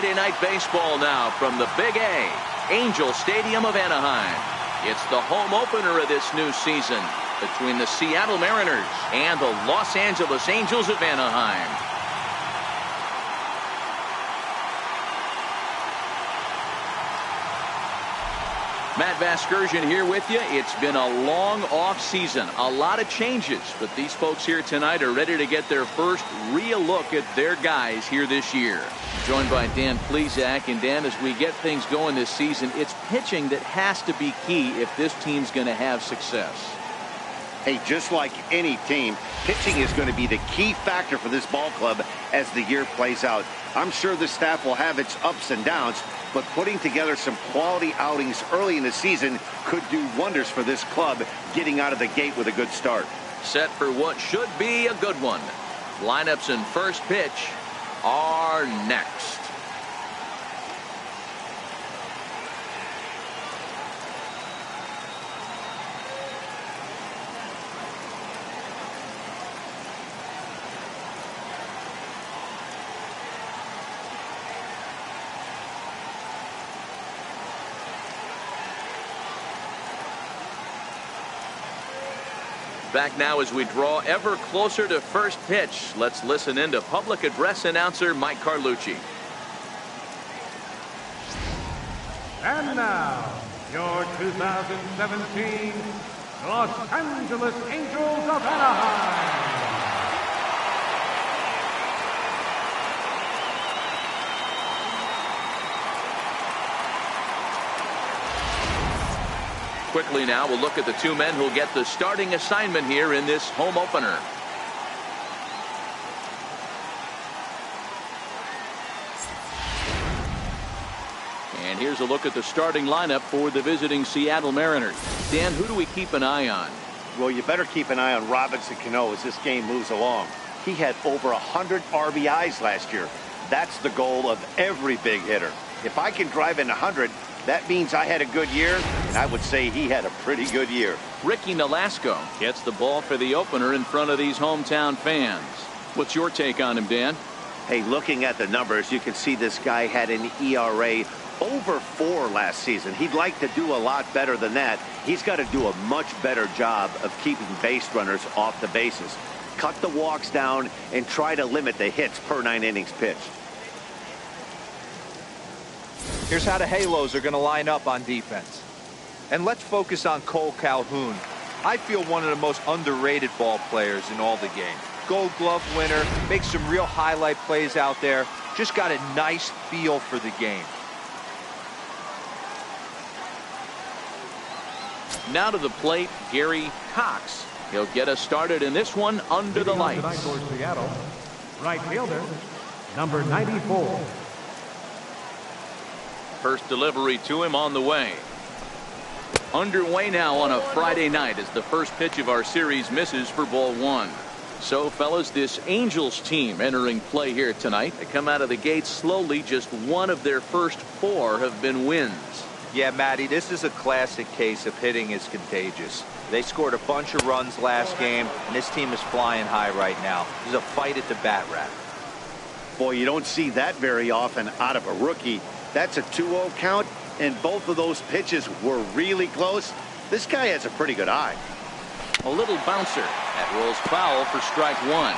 Friday Night Baseball now from the Big A, Angel Stadium of Anaheim. It's the home opener of this new season between the Seattle Mariners and the Los Angeles Angels of Anaheim. Matt Vasgersian here with you. It's been a long off season, a lot of changes, but these folks here tonight are ready to get their first real look at their guys here this year. Joined by Dan Plesac. And Dan, as we get things going this season, it's pitching that has to be key if this team's going to have success. Hey, just like any team, pitching is going to be the key factor for this ball club as the year plays out. I'm sure the staff will have its ups and downs, but putting together some quality outings early in the season could do wonders for this club getting out of the gate with a good start. Set for what should be a good one. Lineups and first pitch are next. Back now as we draw ever closer to first pitch. Let's listen in to public address announcer Mike Carlucci. And now, your 2017 Los Angeles Angels of Anaheim. Quickly now, we'll look at the two men who'll get the starting assignment here in this home opener. And here's a look at the starting lineup for the visiting Seattle Mariners. Dan, who do we keep an eye on? Well, you better keep an eye on Robinson Cano as this game moves along. He had over 100 RBIs last year. That's the goal of every big hitter. If I can drive in 100, that means I had a good year, and I would say he had a pretty good year. Ricky Nolasco gets the ball for the opener in front of these hometown fans. What's your take on him, Dan? Hey, looking at the numbers, you can see this guy had an ERA over 4 last season. He'd like to do a lot better than that. He's got to do a much better job of keeping base runners off the bases. Cut the walks down and try to limit the hits per 9 innings pitched. Here's how the Halos are going to line up on defense. And let's focus on Cole Calhoun. I feel one of the most underrated ball players in all the game. Gold Glove winner, makes some real highlight plays out there. Just got a nice feel for the game. Now to the plate, Gary Cox. He'll get us started in this one under the lights. For Seattle, right fielder, number 94. First delivery to him on the way. Underway now on a Friday night as the first pitch of our series misses for ball 1. So, fellas, this Angels team entering play here tonight. They come out of the gate slowly. Just one of their first 4 have been wins. Yeah, Matty, this is a classic case of hitting is contagious. They scored a bunch of runs last game, and this team is flying high right now. This is a fight at the bat rack. Boy, you don't see that very often out of a rookie. That's a 2-0 count, and both of those pitches were really close. This guy has a pretty good eye. A little bouncer. That rolls foul for strike 1.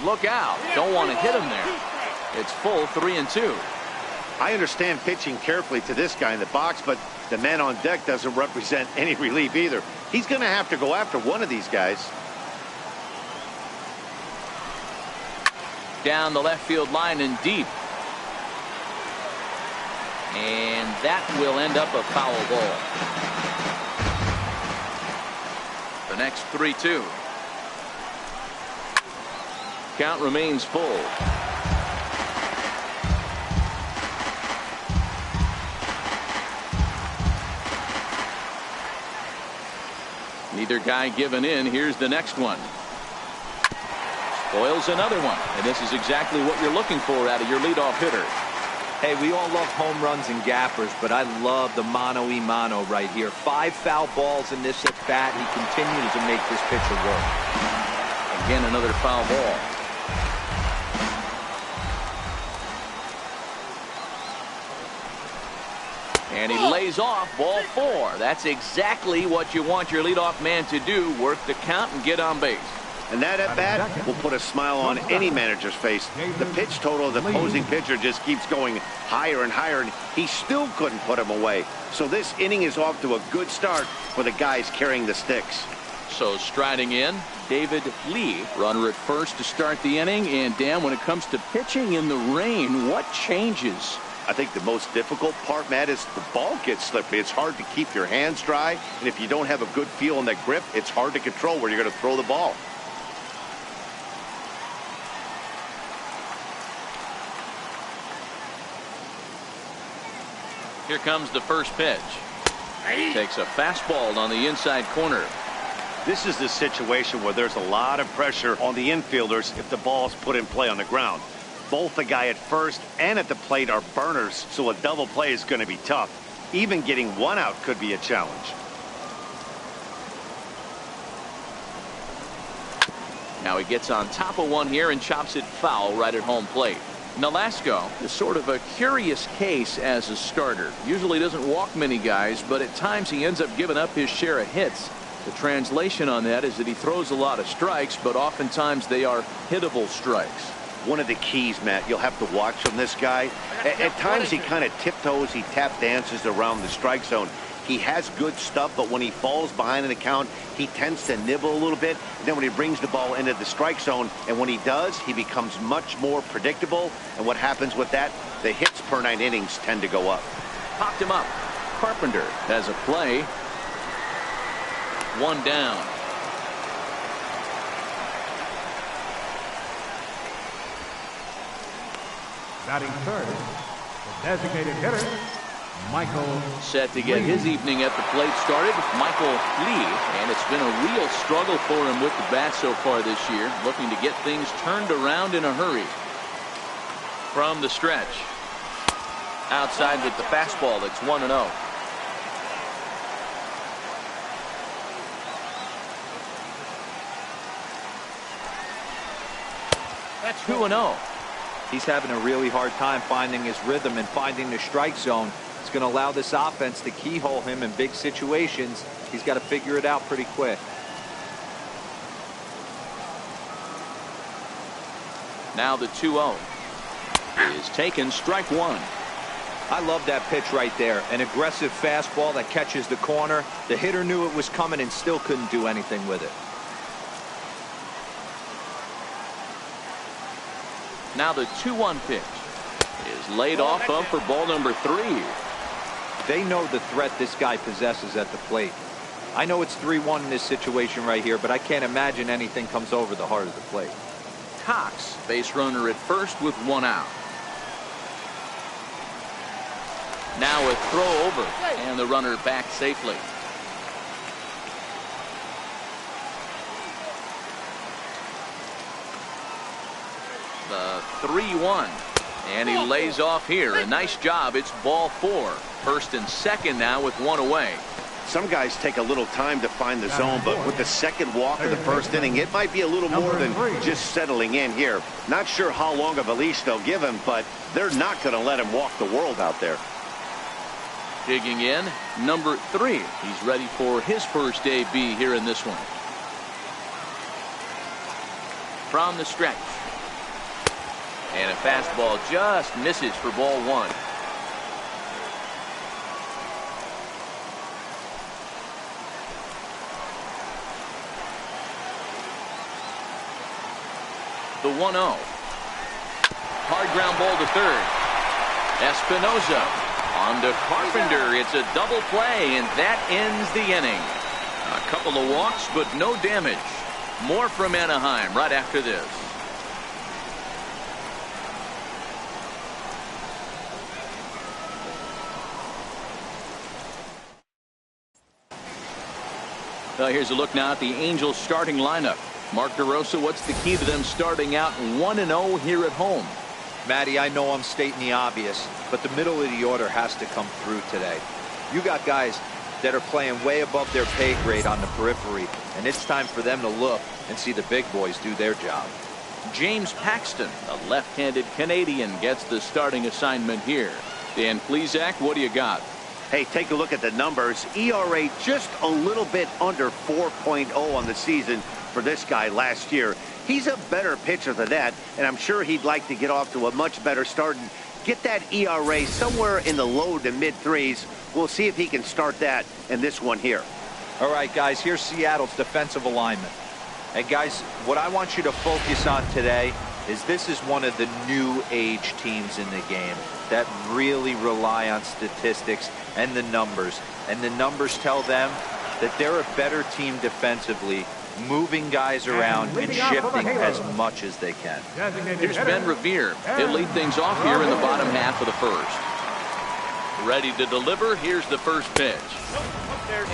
Look out. Don't want to hit him there. It's full 3-2. I understand pitching carefully to this guy in the box, but the man on deck doesn't represent any relief either. He's going to have to go after one of these guys. Down the left field line and deep. And that will end up a foul ball. The next 3-2. Count remains full. Neither guy giving in. Here's the next one. Spoils another one. And this is exactly what you're looking for out of your leadoff hitter. Hey, we all love home runs and gappers, but I love the mano-a-mano right here. 5 foul balls in this at-bat. He continues to make this pitcher work. Again, another foul ball. And he lays off ball 4. That's exactly what you want your leadoff man to do. Work the count and get on base. And that at-bat will put a smile on any manager's face. The pitch total of the opposing pitcher just keeps going higher and higher, and he still couldn't put him away. So this inning is off to a good start for the guys carrying the sticks. So striding in, David Lee, runner at first to start the inning. And Dan, when it comes to pitching in the rain, what changes? I think the most difficult part, Matt, is the ball gets slippery. It's hard to keep your hands dry, and if you don't have a good feel on that grip, it's hard to control where you're going to throw the ball. Here comes the first pitch. Takes a fastball on the inside corner. This is the situation where there's a lot of pressure on the infielders if the ball's put in play on the ground. Both the guy at first and at the plate are burners, so a double play is going to be tough. Even getting one out could be a challenge. Now he gets on top of one here and chops it foul right at home plate. Nolasco is sort of a curious case as a starter. Usually doesn't walk many guys, but at times he ends up giving up his share of hits. The translation on that is that he throws a lot of strikes, but oftentimes they are hittable strikes. One of the keys, Matt, you'll have to watch from this guy. At times he kind of tiptoes, he tap dances around the strike zone. He has good stuff, but when he falls behind in the count, he tends to nibble a little bit. And then when he brings the ball into the strike zone, and when he does, he becomes much more predictable. And what happens with that? The hits per 9 innings tend to go up. Popped him up. Carpenter has a play. One down. Batting third, the designated hitter, Michael Set to get Lee. his evening at the plate started, Michael Lee. And it's been a real struggle for him with the bat so far this year. Looking to get things turned around in a hurry. From the stretch. Outside with the fastball. That's 1-0. That's 2-0. He's having a really hard time finding his rhythm and finding the strike zone. It's going to allow this offense to keyhole him in big situations. He's got to figure it out pretty quick. Now the 2-0 is taken, strike one. I love that pitch right there. An aggressive fastball that catches the corner. The hitter knew it was coming and still couldn't do anything with it. Now the 2-1 pitch is laid off of for ball number 3. They know the threat this guy possesses at the plate. I know it's 3-1 in this situation right here, but I can't imagine anything comes over the heart of the plate. Cox, base runner at first with 1 out. Now a throw over, and the runner back safely. The 3-1, and he lays off here. A nice job. It's ball 4. First and second now with 1 away. Some guys take a little time to find the zone, but with the second walk of the first inning, it might be a little more than just settling in here. Not sure how long of a leash they'll give him, but they're not going to let him walk the world out there. Digging in, number 3. He's ready for his first AB here in this one. From the stretch. And a fastball just misses for ball 1. The 1-0. Hard ground ball to third. Espinosa on to Carpenter. It's a double play, and that ends the inning. A couple of walks, but no damage. More from Anaheim right after this. Here's a look now at the Angels starting lineup. Mark DeRosa, what's the key to them starting out 1-0 here at home? Matty, I know I'm stating the obvious, but the middle of the order has to come through today. You got guys that are playing way above their pay grade on the periphery, and it's time for them to look and see the big boys do their job. James Paxton, a left-handed Canadian, gets the starting assignment here. Dan Plesac, what do you got? Hey, take a look at the numbers. ERA just a little bit under 4.0 on the season for this guy last year. He's a better pitcher than that, and I'm sure he'd like to get off to a much better start and get that ERA somewhere in the low to mid threes. We'll see if he can start that in this one here. All right, guys, here's Seattle's defensive alignment. And guys, what I want you to focus on today is this is one of the new age teams in the game that really rely on statistics and the numbers. And the numbers tell them that they're a better team defensively, moving guys around and shifting as much as they can. Here's Ben Revere. He'll lead things off here in the bottom half of the first. Ready to deliver. Here's the first pitch.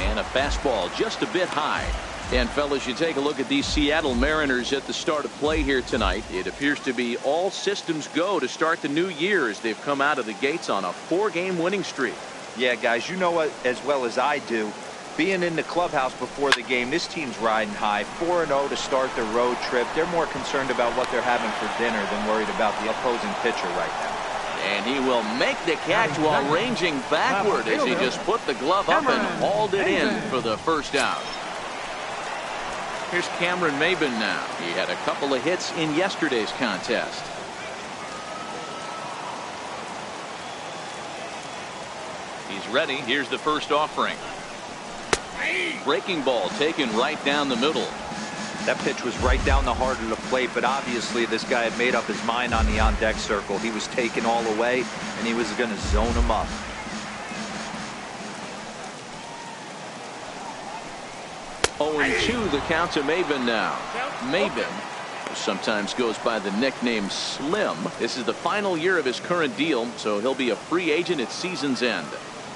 And a fastball just a bit high. And fellas, you take a look at these Seattle Mariners at the start of play here tonight. It appears to be all systems go to start the new year as they've come out of the gates on a 4-game winning streak. Yeah, guys, you know what, as well as I do, being in the clubhouse before the game, this team's riding high. 4-0 to start their road trip. They're more concerned about what they're having for dinner than worried about the opposing pitcher right now. And he will make the catch while ranging backward as he just put the glove up and hauled it in for the first out. Here's Cameron Maybin now. He had a couple of hits in yesterday's contest. He's ready. Here's the first offering. Breaking ball taken right down the middle. That pitch was right down the heart of the plate, but obviously this guy had made up his mind on the on-deck circle. He was taken all the way, and he was going to zone him up. Oh, and 2 the count to Maybin now. Maybin sometimes goes by the nickname Slim. This is the final year of his current deal, so he'll be a free agent at season's end.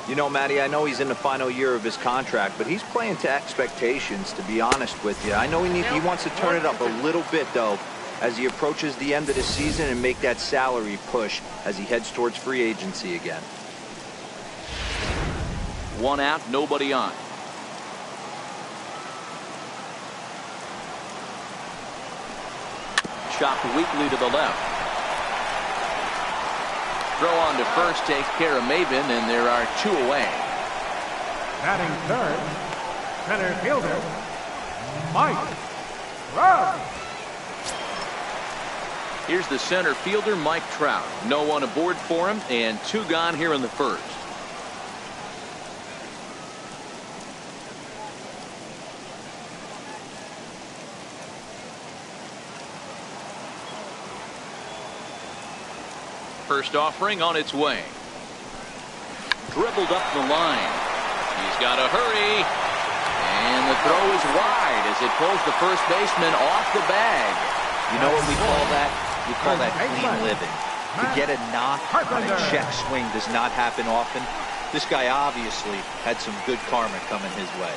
You know, Matty, I know he's in the final year of his contract, but he's playing to expectations, to be honest with you. I know he wants to turn it up a little bit, though, as he approaches the end of the season and make that salary push as he heads towards free agency again. 1 out, nobody on. Chopped weakly to the left. Throw on to first takes care of Maybin, and there are 2 away. Batting third, center fielder, Mike Trout. Here's the center fielder, Mike Trout. No one aboard for him, and 2 gone here in the first. First offering on its way. Dribbled up the line. He's got to hurry. And the throw is wide as it pulls the first baseman off the bag. You know what we call that? We call that clean living. To get a knock on a check swing does not happen often. This guy obviously had some good karma coming his way.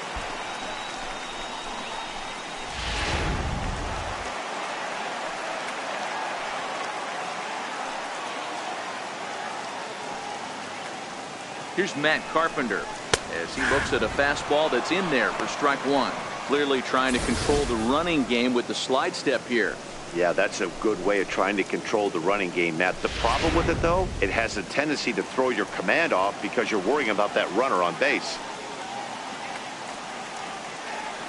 Here's Matt Carpenter as he looks at a fastball that's in there for strike 1. Clearly trying to control the running game with the slide step here. Yeah, that's a good way of trying to control the running game, Matt. The problem with it, though, it has a tendency to throw your command off because you're worrying about that runner on base.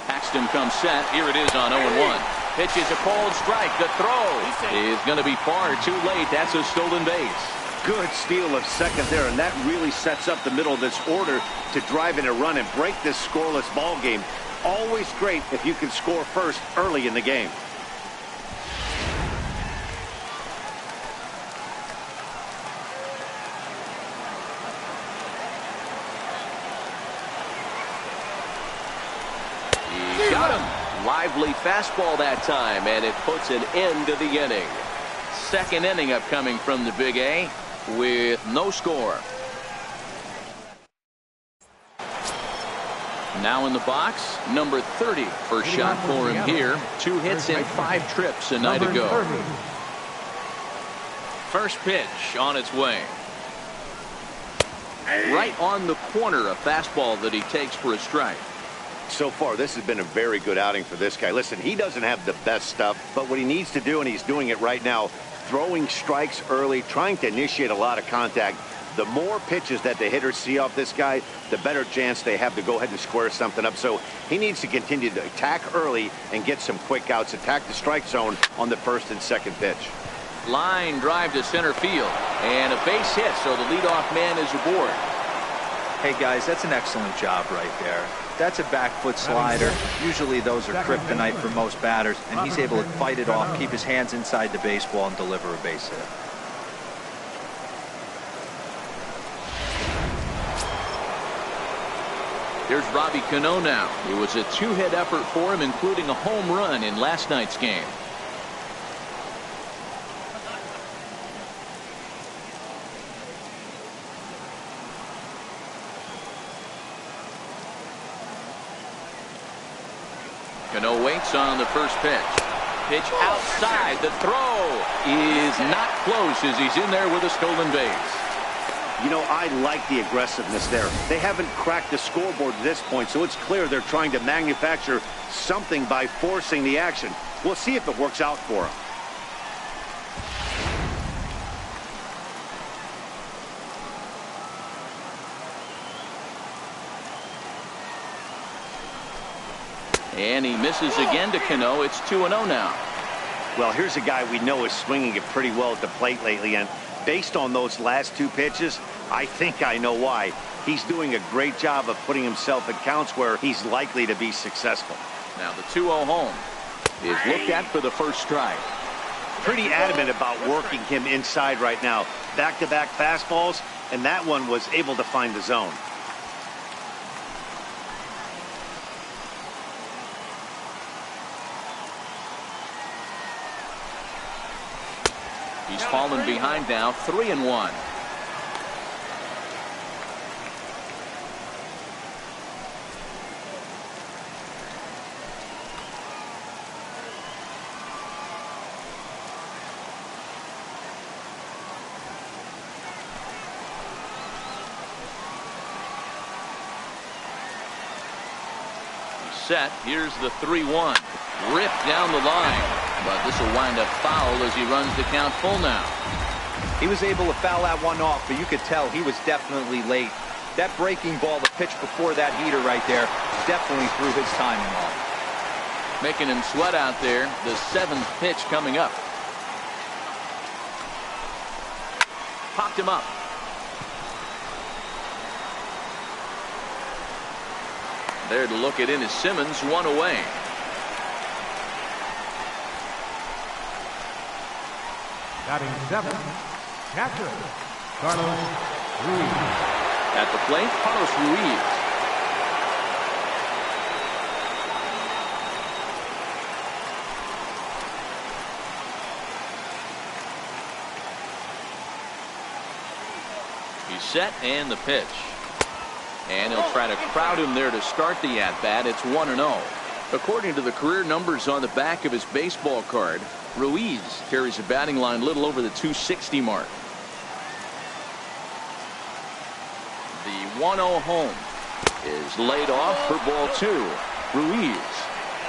Paxton comes set. Here it is on 0-1. Pitches a cold strike. The throw is going to be far too late. That's a stolen base. Good steal of second there, and that really sets up the middle of this order to drive in a run and break this scoreless ball game. Always great if you can score first early in the game. He got him. Lively fastball that time, and it puts an end to the inning. Second inning upcoming from the Big A with no score. Now in the box, number 30. First shot for him here. 2 hits and 5 trips a night ago. First pitch on its way. Right on the corner, a fastball that he takes for a strike. So far, this has been a very good outing for this guy. Listen, he doesn't have the best stuff, but what he needs to do, and he's doing it right now, throwing strikes early, trying to initiate a lot of contact. The more pitches that the hitters see off this guy, the better chance they have to go ahead and square something up. So he needs to continue to attack early and get some quick outs, attack the strike zone on the first and second pitch. Line drive to center field, and a base hit, so the leadoff man is aboard. Hey, guys, that's an excellent job right there. That's a back foot slider. Usually those are kryptonite for most batters, and he's able to fight it off, keep his hands inside the baseball, and deliver a base hit. Here's Robbie Cano now. It was a 2-hit effort for him, including a home run in last night's game. Cano waits on the first pitch. Pitch outside. The throw is not close as he's in there with a stolen base. You know, I like the aggressiveness there. They haven't cracked the scoreboard at this point, so it's clear they're trying to manufacture something by forcing the action. We'll see if it works out for them. And he misses again to Cano. It's 2-0 now. Well, here's a guy we know is swinging it pretty well at the plate lately, and based on those last 2 pitches, I think I know why. He's doing a great job of putting himself in counts where he's likely to be successful. Now the 2-0 home is looked at for the first strike. Pretty adamant about working him inside right now. Back-to-back fastballs, and that one was able to find the zone. He's fallen behind now, 3-1. Set. Here's the 3-1. Ripped down the line. But this will wind up foul as he runs the count full now. He was able to foul that one off, but you could tell he was definitely late. That breaking ball, the pitch before that heater right there, definitely threw his timing off. Making him sweat out there. The 7th pitch coming up. Popped him up. There to look it in is Simmons, 1 away. Batting 7th, catcher, Carlos Ruiz. At the plate, Carlos Ruiz. He's set, and the pitch. And he'll try to crowd him there to start the at-bat. It's 1-0. According to the career numbers on the back of his baseball card, Ruiz carries a batting line a little over the 260 mark. The 1-0 home is laid off for ball 2. Ruiz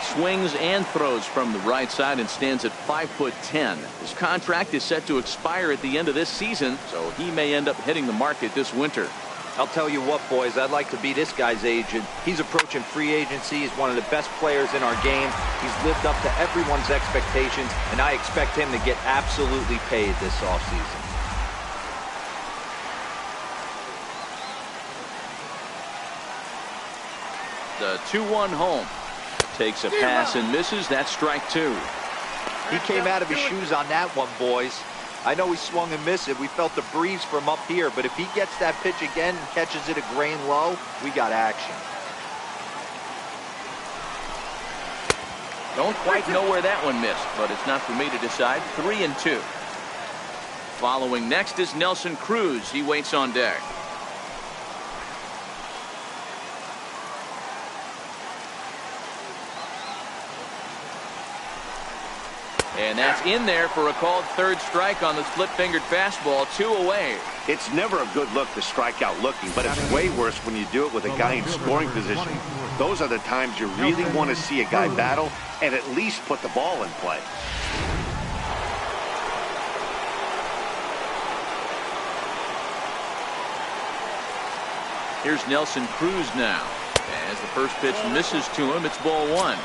swings and throws from the right side and stands at 5'10". His contract is set to expire at the end of this season, so he may end up hitting the market this winter. I'll tell you what, boys, I'd like to be this guy's agent. He's approaching free agency. He's one of the best players in our game. He's lived up to everyone's expectations, and I expect him to get absolutely paid this offseason. The 2-1 home takes a pass and misses. That's strike 2. He came out of his shoes on that one, boys. I know he swung and missed it. We felt the breeze from up here, but if he gets that pitch again and catches it a grain low, we got action. Don't quite know where that one missed, but it's not for me to decide. 3-2. Following next is Nelson Cruz. He waits on deck. And that's in there for a called third strike on the split-fingered fastball. 2 away. It's never a good look to strike out looking, but it's way worse when you do it with a guy in scoring position. Those are the times you really want to see a guy battle and at least put the ball in play. Here's Nelson Cruz now. As the first pitch misses to him, it's ball 1.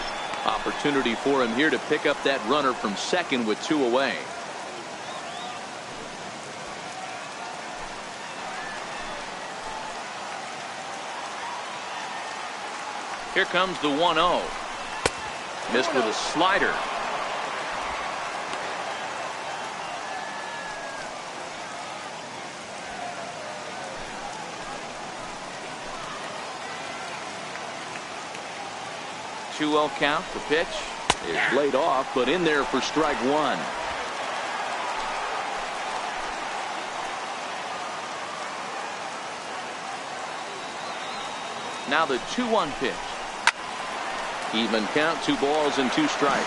Opportunity for him here to pick up that runner from second with 2 away. Here comes the 1-0. Missed with a slider. Two-0 count. The pitch is laid off, but in there for strike 1. Now the 2-1 pitch. Even count, 2 balls and 2 strikes.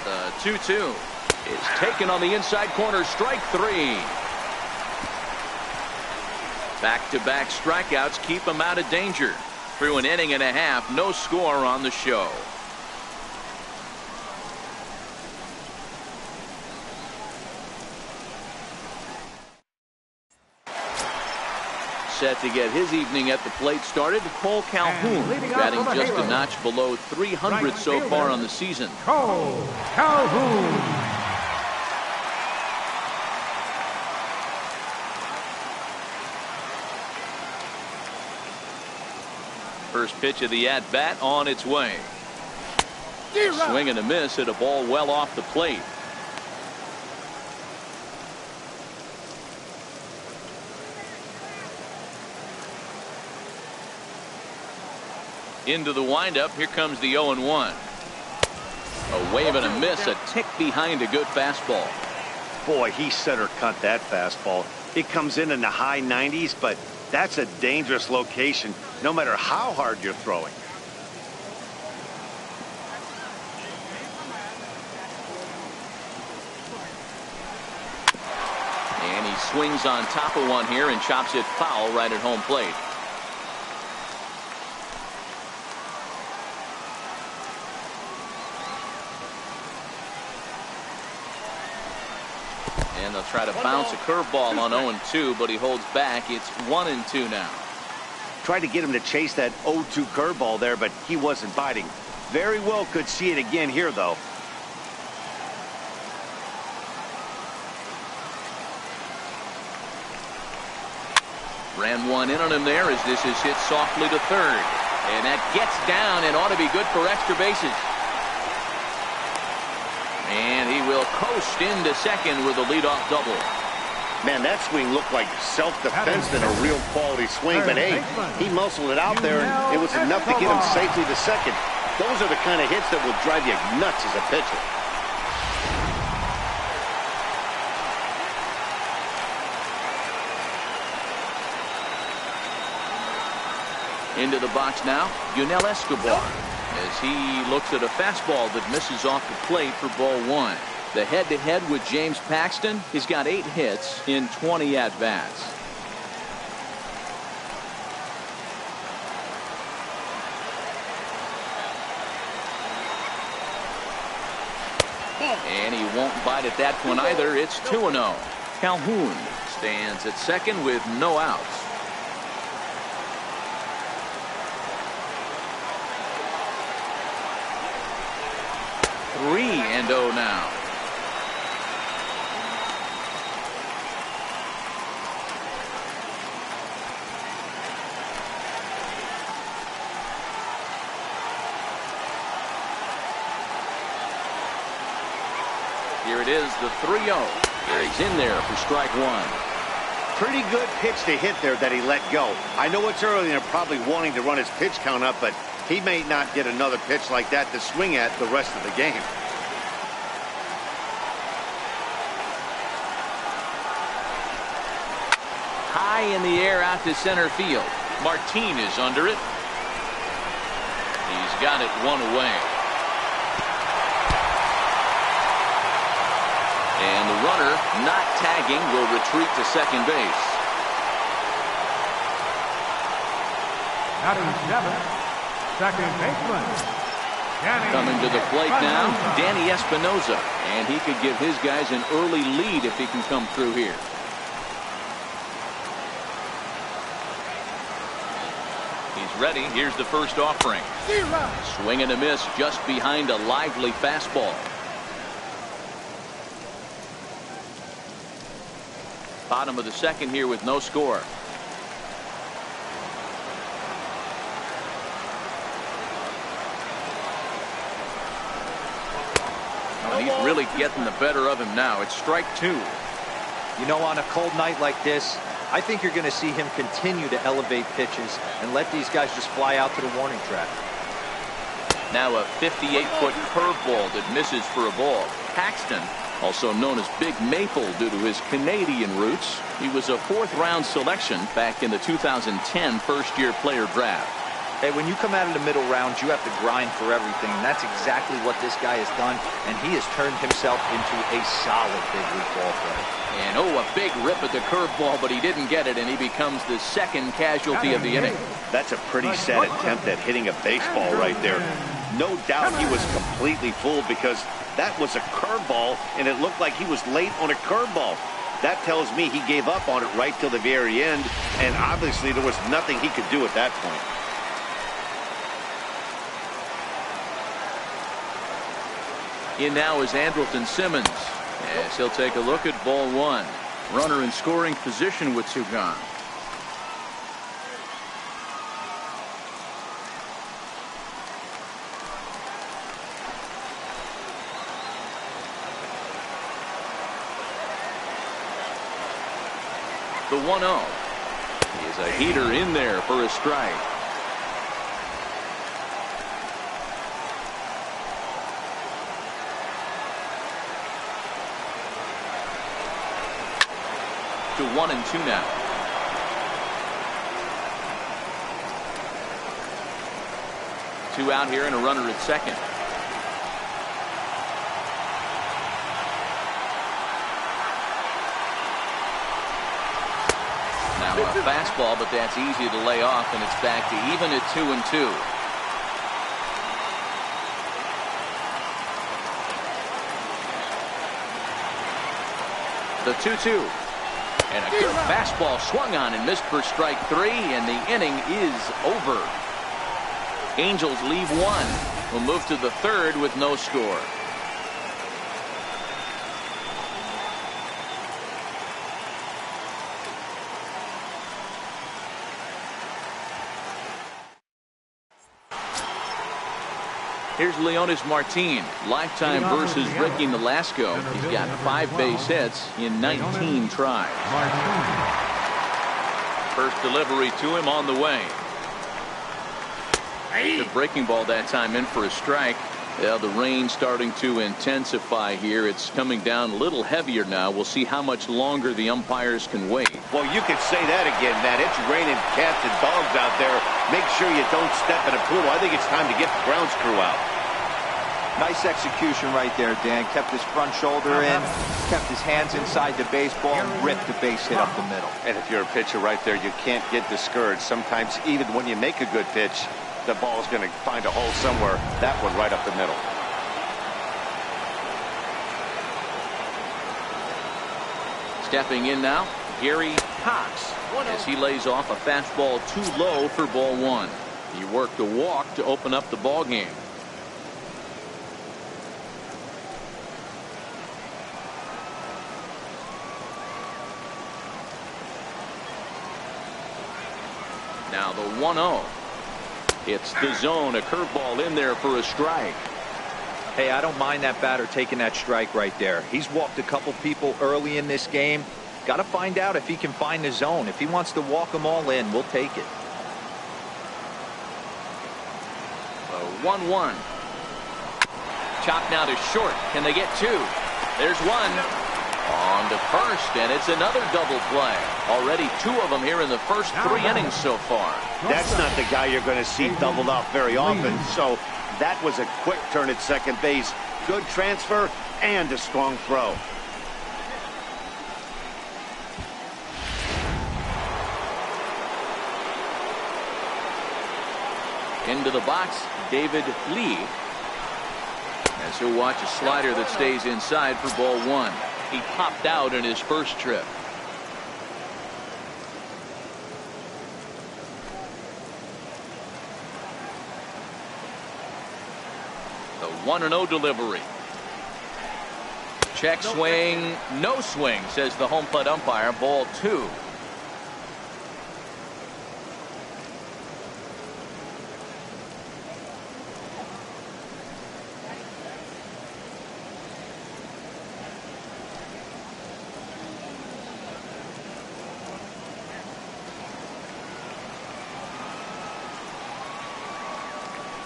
The 2-2 is taken on the inside corner. Strike 3. Back-to-back strikeouts keep him out of danger. Through an inning and a half, no score on the show. Set to get his evening at the plate started. Cole Calhoun batting just a notch below 300 so far on the season. Cole Calhoun. First pitch of the at-bat on its way. Swing and a miss at a ball well off the plate. Into the windup. Here comes the 0-1. A wave and a miss, a tick behind a good fastball. Boy, he center cut that fastball. It comes in the high 90s, but that's a dangerous location no matter how hard you're throwing. And he swings on top of one here and chops it foul right at home plate. And they'll try to bounce a curveball on 0-2, but he holds back. It's 1-2 now. Tried to get him to chase that 0-2 curveball there, but he wasn't biting. Very well could see it again here, though. Ran one in on him there as this is hit softly to third. And that gets down and ought to be good for extra bases. And he will coast into second with a leadoff double. Man, that swing looked like self-defense than a real quality swing. But, hey, he muscled it out there, and it was enough to get him safely to second. Those are the kind of hits that will drive you nuts as a pitcher. Into the box now, Yunel Escobar, as he looks at a fastball that misses off the plate for ball 1. The head-to-head with James Paxton. He's got 8 hits in 20 at-bats. And he won't bite at that one either. It's 2-0. Calhoun stands at second with no outs. 3-0 now. Here it is, the 3-0. He's in there for strike 1. Pretty good pitch to hit there that he let go. I know it's early and they're probably wanting to run his pitch count up, but he may not get another pitch like that to swing at the rest of the game. high in the air out to center field. Martin is under it. He's got it one away. And the runner, not tagging, will retreat to second base. Batting seventh, second baseman. Coming to the plate now, Danny Espinosa. And he could give his guys an early lead if he can come through here. He's ready. Here's the first offering. Swing and a miss just behind a lively fastball. Bottom of the second here with no score. And he's really getting the better of him now. It's strike two. You know, on a cold night like this, I think you're going to see him continue to elevate pitches and let these guys just fly out to the warning track. Now a 58-foot curveball that misses for a ball. Paxton, also known as Big Maple due to his Canadian roots. He was a fourth-round selection back in the 2010 first-year player draft. Hey, when you come out of the middle rounds, you have to grind for everything, and that's exactly what this guy has done, and he has turned himself into a solid big league ball player. And a big rip at the curveball, but he didn't get it, and he becomes the second casualty of the inning. That's a pretty sad attempt at hitting a baseball right there. No doubt he was completely fooled because that was a curveball, and it looked like he was late on a curveball. That tells me he gave up on it right till the very end, and obviously there was nothing he could do at that point. In now is Andrelton Simmons, as he'll take a look at ball one. Runner in scoring position with two gone. The 1-0 is a heater in there for a strike. To 1-2 now. Two out here and a runner at second. Now a fastball, but that's easy to lay off, and it's back to even at 2-2. The 2-2. And a good fastball swung on and missed for strike three, and the inning is over. Angels leave one. Will move to the third with no score. Here's Leonys Martin, lifetime versus Ricky Nolasco. He's got 5 base hits in 19 tries. First delivery to him on the way. The breaking ball that time in for a strike. Yeah, the rain starting to intensify here. It's coming down a little heavier now. We'll see how much longer the umpires can wait. Well, you could say that again, Matt. It's raining cats and dogs out there. Make sure you don't step in a poodle. I think it's time to get the grounds crew out. Nice execution right there, Dan. Kept his front shoulder in, kept his hands inside the baseball, and ripped the base hit up the middle. And if you're a pitcher right there, you can't get discouraged. Sometimes even when you make a good pitch, the ball is going to find a hole somewhere. That one right up the middle. Stepping in now, Gary Cox, as he lays off a fastball too low for ball one. He worked a walk to open up the ball game. Now the 1-0. It's the zone, a curveball in there for a strike. Hey, I don't mind that batter taking that strike right there. He's walked a couple people early in this game. Got to find out if he can find the zone. If he wants to walk them all in, we'll take it. 1-1. Chop now to short. Can they get two? There's one. On to first, and it's another double play. Already 2 of them here in the first 3 innings so far. That's not the guy you're going to see doubled off very often, so that was a quick turn at second base. Good transfer and a strong throw. Into the box, David Lee. As he'll watch a slider that stays inside for ball 1. He popped out in his first trip. The 1-0 delivery. Check swing, no swing, says the home plate umpire. Ball 2.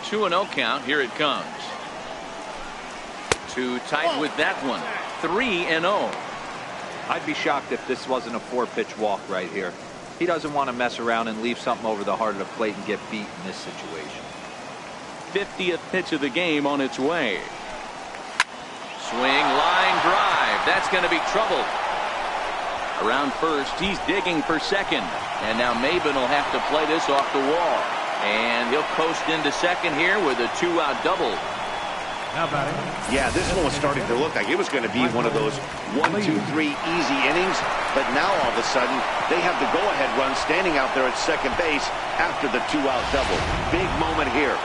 Two and 0 count. Here it comes. Too tight with that one. 3-0. I'd be shocked if this wasn't a 4-pitch walk right here. He doesn't want to mess around and leave something over the heart of the plate and get beat in this situation. 50th pitch of the game on its way. Swing, line drive. That's going to be trouble. Around first, he's digging for second. And now Maybin will have to play this off the wall. And he'll coast into second here with a 2-out double. Yeah, this one was starting to look like it was going to be one of those 1, 2, 3 easy innings. But now all of a sudden, they have the go-ahead run standing out there at second base after the 2-out double. Big moment here.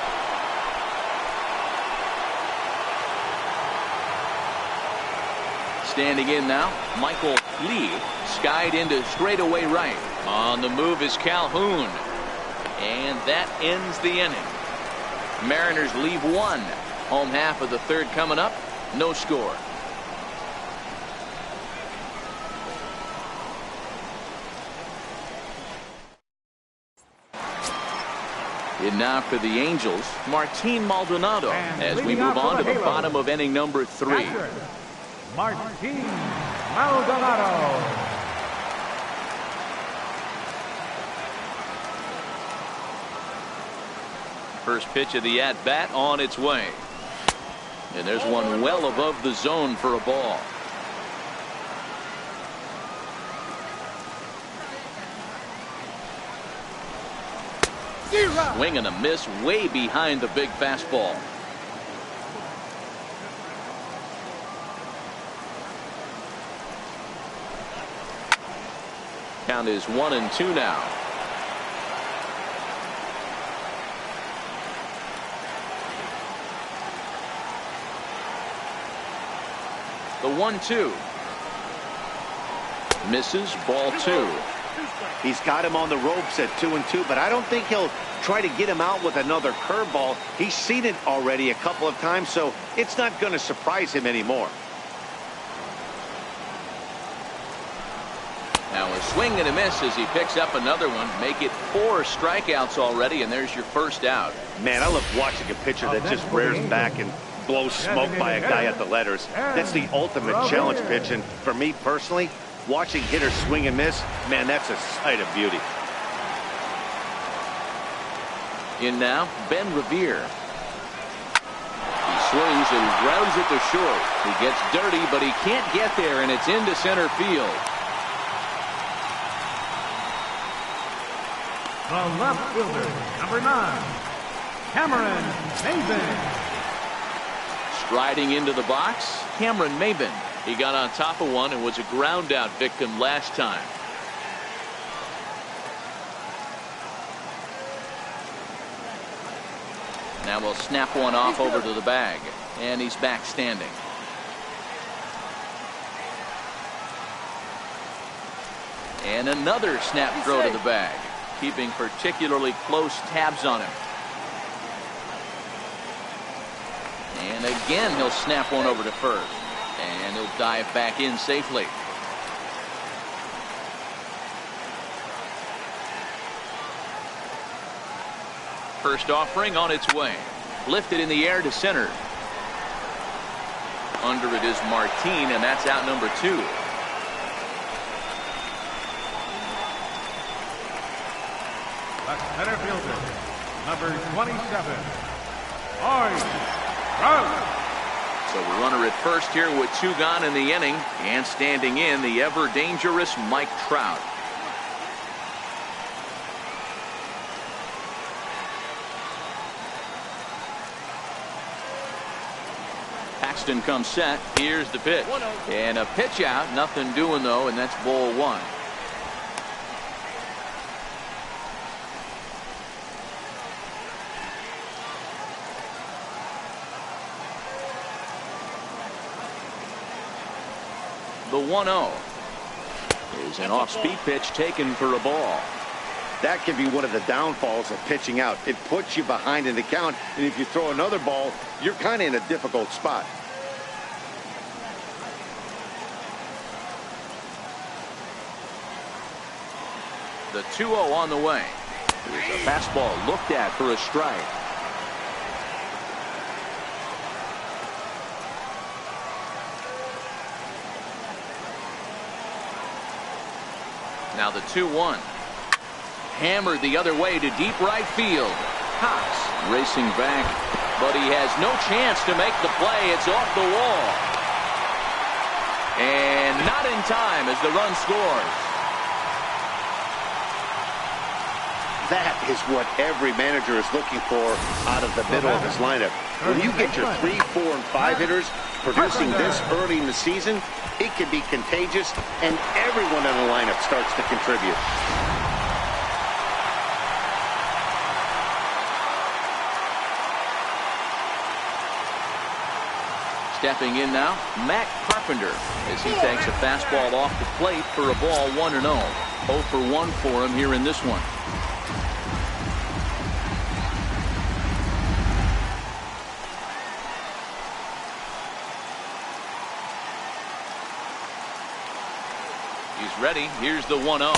Standing in now, Michael Lee, skied into straightaway right. On the move is Calhoun. And that ends the inning. Mariners leave 1. Home half of the 3rd coming up. No score. In now for the Angels, Martin Maldonado, as we move on to the bottom of inning number 3. Martin Maldonado. First pitch of the at-bat on its way. And there's one well above the zone for a ball. Swing and a miss way behind the big fastball. Count is 1-2 now. The 1-2. Misses, ball 2. He's got him on the ropes at 2-2, but I don't think he'll try to get him out with another curveball. He's seen it already a couple of times, so it's not going to surprise him anymore. Now a swing and a miss as he picks up another one. Make it 4 strikeouts already, and there's your first out. Man, I love watching a pitcher that just rears back and blows smoke by a guy at the letters. That's the ultimate challenge pitch, and for me personally, watching hitters swing and miss, man, that's a sight of beauty. In now, Ben Revere. He swings and grounds it to short. He gets dirty, but he can't get there, and it's into center field. The left fielder, number 9, Cameron Maybin. Striding into the box, Cameron Maybin. He got on top of one and was a ground out victim last time. Now we'll snap one off over to the bag, and he's back standing. And another snap throw to the bag, keeping particularly close tabs on him. And again, he'll snap one over to first, and he'll dive back in safely. First offering on its way. Lifted in the air to center. Under it is Martin, and that's out number 2. the center fielder, number 27, Mike Trout. So the runner at first here with 2 gone in the inning, and standing in, the ever dangerous Mike Trout. Paxton comes set. Here's the pitch. And a pitch out. Nothing doing, though, and that's ball 1. The 1-0 is an off-speed pitch taken for a ball. That can be one of the downfalls of pitching out. It puts you behind in the count, and if you throw another ball, you're kind of in a difficult spot. The 2-0 on the way. Here's a fastball looked at for a strike. Now the 2-1. Hammered the other way to deep right field. Cox racing back, but he has no chance to make the play. It's off the wall. And not in time as the run scores. That is what every manager is looking for out of the middle of his lineup. When you get your 3, 4, and 5 hitters producing this early in the season, it can be contagious, and everyone in the lineup starts to contribute. Stepping in now, Matt Carpenter, as he takes a fastball off the plate for a ball 1-0. 0 for 1 for him here in this one. He's ready. Here's the 1-0.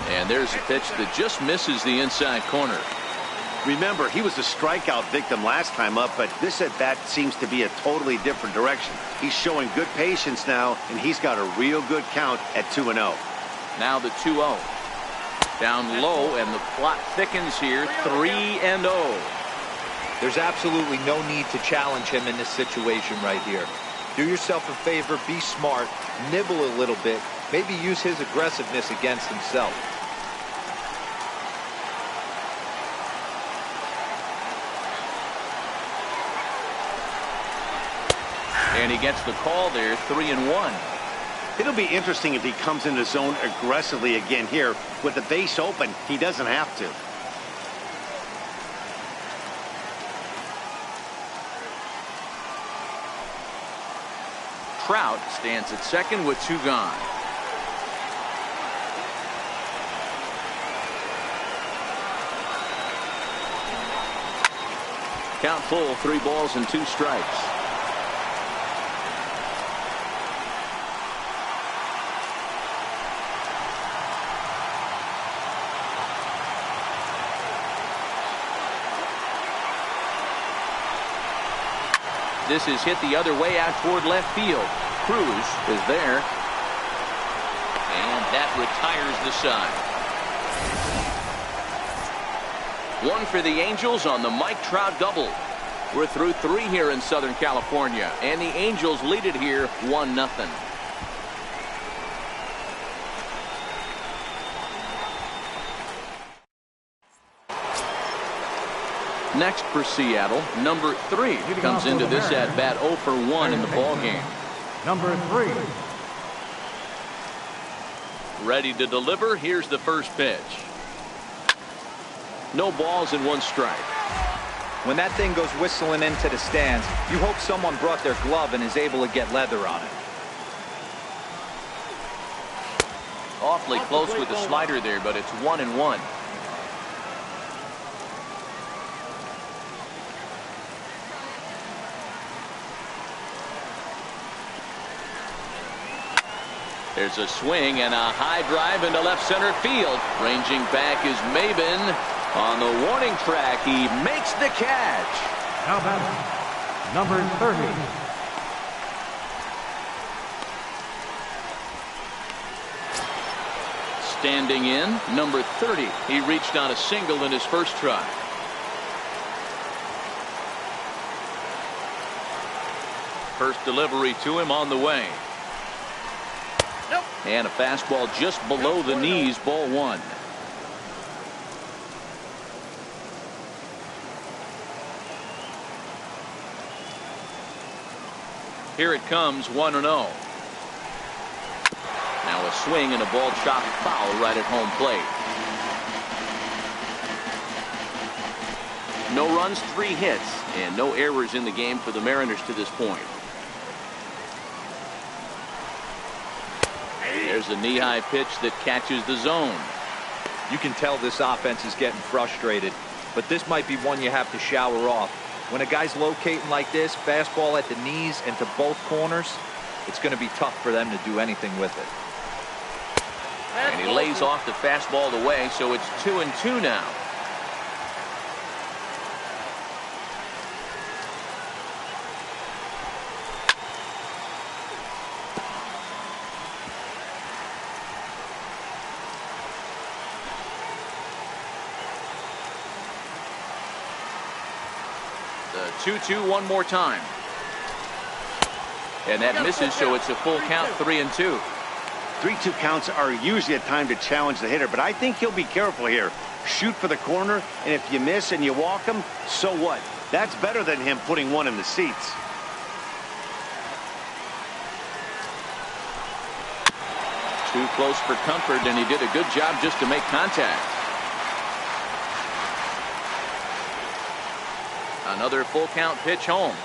And there's a pitch that just misses the inside corner. Remember, he was a strikeout victim last time up, but this at-bat seems to be a totally different direction. He's showing good patience now, and he's got a real good count at 2-0. Now the 2-0. Down low, and the plot thickens here. 3-0. There's absolutely no need to challenge him in this situation right here. Do yourself a favor, be smart, nibble a little bit, maybe use his aggressiveness against himself. And he gets the call there, 3-1. It'll be interesting if he comes in the zone aggressively again here. With the base open, he doesn't have to. Trout stands at second with 2 gone. Count full, 3 balls and 2 strikes. This is hit the other way out toward left field. Cruz is there. And that retires the side. 1 for the Angels on the Mike Trout double. We're through 3 here in Southern California, and the Angels lead it here 1-0. Next for Seattle, number 3 comes into this at bat 0 for 1 in the ball game. Number 3. Ready to deliver. Here's the first pitch. No balls and 1 strike. When that thing goes whistling into the stands, you hope someone brought their glove and is able to get leather on it. Awfully close with the slider there, but it's 1-1. There's a swing and a high drive into left center field. Ranging back is Maben. On the warning track, he makes the catch. Now back, number 30. Standing in, number 30. He reached on a single in his first try. First delivery to him on the way. And a fastball just below the knees, ball one. Here it comes, 1-0. Now a swing and a ball chopped foul right at home plate. No runs, 3 hits, and no errors in the game for the Mariners to this point. There's a knee-high pitch that catches the zone. You can tell this offense is getting frustrated, but this might be one you have to shower off. When a guy's locating like this, fastball at the knees and to both corners, it's going to be tough for them to do anything with it. And he lays off the fastball away, so it's 2-2 now. The 2-2 one more time. And that misses, so it's a full count, 3-2. 3-2 counts are usually a time to challenge the hitter, but I think he'll be careful here. Shoot for the corner, and if you miss and you walk him, so what? That's better than him putting one in the seats. Too close for comfort, and he did a good job just to make contact. Another full count pitch home.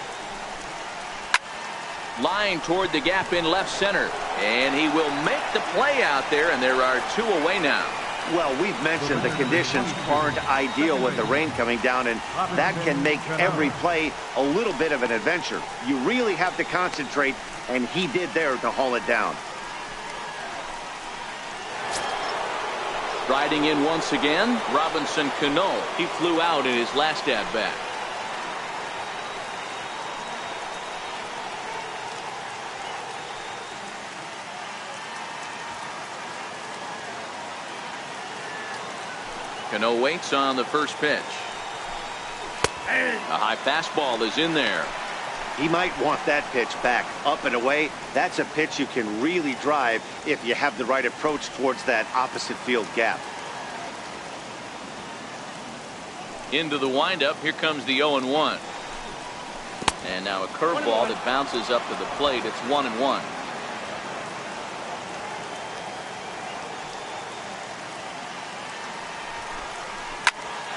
Line toward the gap in left center, and he will make the play out there, and there are 2 away now. Well, we've mentioned the conditions aren't ideal with the rain coming down, and that can make every play a little bit of an adventure. You really have to concentrate, and he did there to haul it down. Riding in once again, Robinson Cano. He flew out in his last at-bat. Cano waits on the first pitch. A high fastball is in there. He might want that pitch back, up and away. That's a pitch you can really drive if you have the right approach towards that opposite field gap. Into the windup, here comes the 0-1. And now a curveball that bounces up to the plate. It's 1-1.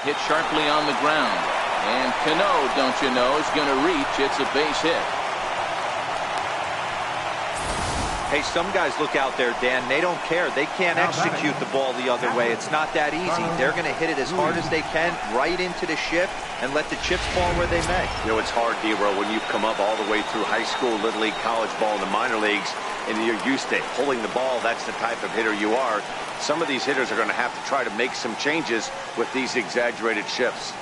Hit sharply on the ground. And Cano, don't you know, is going to reach. It's a base hit. Hey, some guys look out there, Dan. They don't care. They can't execute the ball the other way. It's not that easy. They're going to hit it as hard as they can right into the shift and let the chips fall where they may. You know, it's hard, D-Row, when you've come up all the way through high school, Little League, college ball, and the minor leagues, and you're used to pulling the ball. That's the type of hitter you are. Some of these hitters are going to have to try to make some changes with these exaggerated shifts.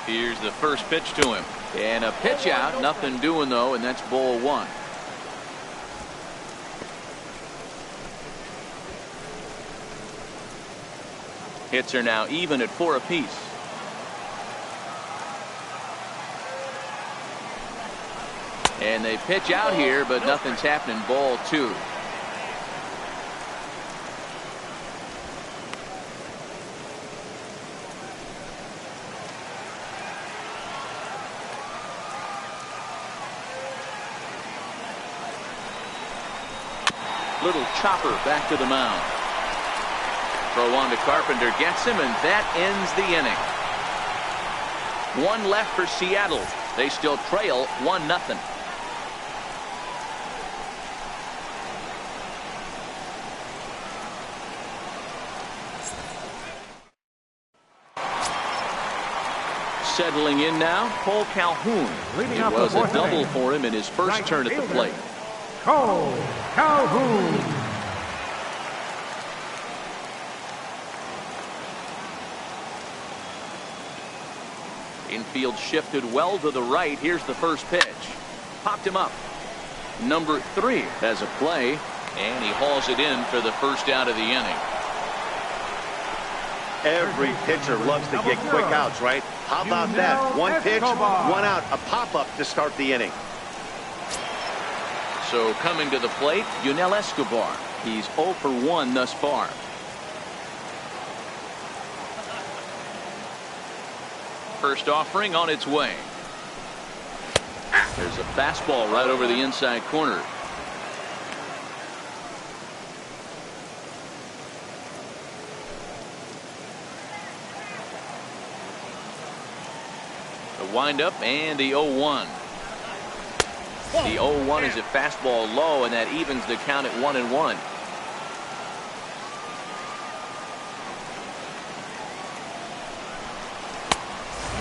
Here's the first pitch to him. And a pitch out. Nothing doing, though, and that's ball 1. Hits are now even at 4 apiece. And they pitch out here, but nothing's happening. Ball 2. Little chopper back to the mound. Throw on to Carpenter, gets him, and that ends the inning. 1 left for Seattle. They still trail 1-0. Settling in now, Cole Calhoun. It was a double for him in his first turn at the plate. Cole Calhoun. Infield shifted well to the right. Here's the first pitch. Popped him up. Number 3 has a play, and he hauls it in for the first out of the inning. Every pitcher loves to get quick outs, right? How about that? One pitch, one out, a pop-up to start the inning. So coming to the plate, Yunel Escobar. He's 0 for 1 thus far. First offering on its way. There's a fastball right over the inside corner. The windup and the 0-1. The 0-1 is a fastball low, and that evens the count at 1-1.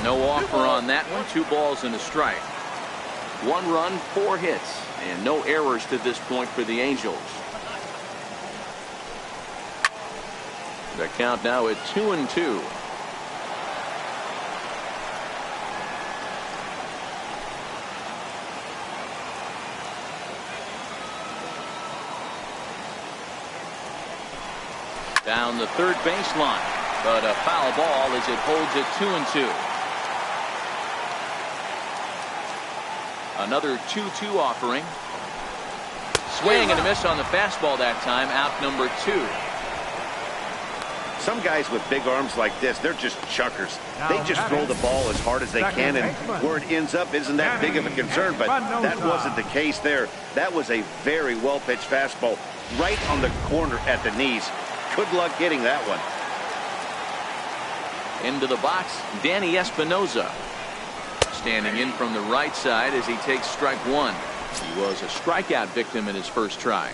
No offer on that one. 2 balls and a strike. 1 run, 4 hits, and no errors to this point for the Angels. The count now at 2-2. Down the third baseline, but a foul ball as it holds it 2-2. Another 2-2 offering. Swing and a miss on the fastball that time. Out number 2. Some guys with big arms like this, they're just chuckers. They just throw the ball as hard as they can, and where it ends up isn't that big of a concern, but that wasn't the case there. That was a very well-pitched fastball right on the corner at the knees. Good luck getting that one. Into the box, Danny Espinosa. Standing in from the right side as he takes strike 1. He was a strikeout victim in his first try.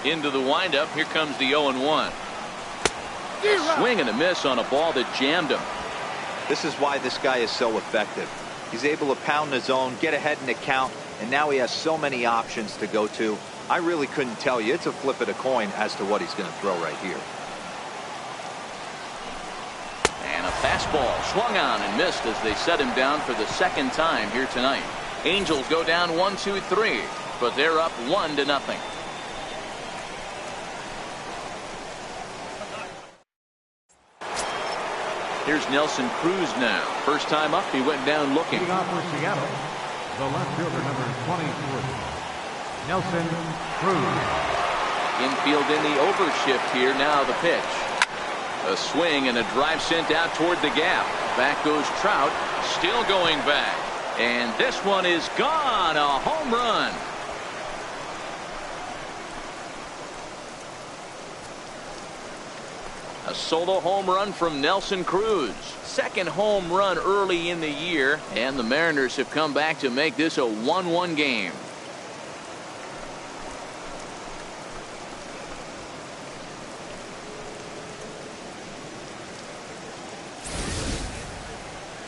Into the windup. Here comes the 0-1. Swing and a miss on a ball that jammed him. This is why this guy is so effective. He's able to pound the zone, get ahead in the count, and now he has so many options to go to. I really couldn't tell you. It's a flip of the coin as to what he's going to throw right here. And a fastball swung on and missed as they set him down for the second time here tonight. Angels go down 1-2-3, but they're up 1-0. Here's Nelson Cruz now. First time up, he went down looking. Leading off for Seattle, the left fielder, number 23, Nelson Cruz. Infield in the overshift here. Now the pitch. A swing and a drive sent out toward the gap. Back goes Trout. Still going back. And this one is gone. A home run. A solo home run from Nelson Cruz. Second home run early in the year, and the Mariners have come back to make this a 1-1 game.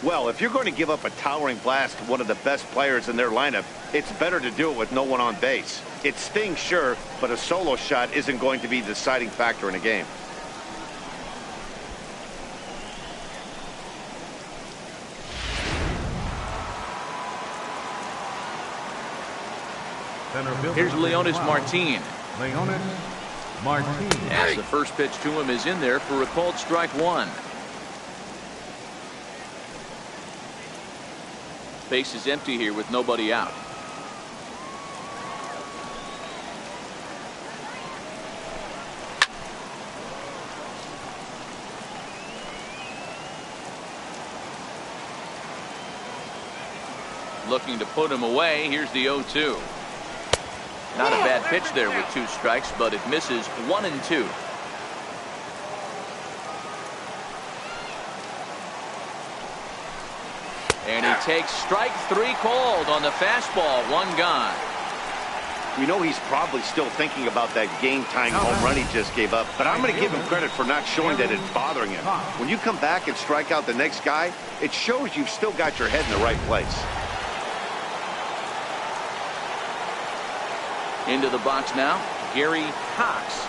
Well, if you're going to give up a towering blast to one of the best players in their lineup, it's better to do it with no one on base. It stings, sure, but a solo shot isn't going to be the deciding factor in a game. Here's Leonys Martin. Leonys Martin. As the first pitch to him is in there for a called strike 1. Base is empty here with nobody out. Looking to put him away. Here's the 0-2. Not a bad pitch there with 2 strikes, but it misses 1-2. And he takes strike 3 called on the fastball. 1 gone. We know he's probably still thinking about that game-tying home run he just gave up, but I'm going to give him credit for not showing that it's bothering him. When you come back and strike out the next guy, it shows you've still got your head in the right place. Into the box now, Gary Cox.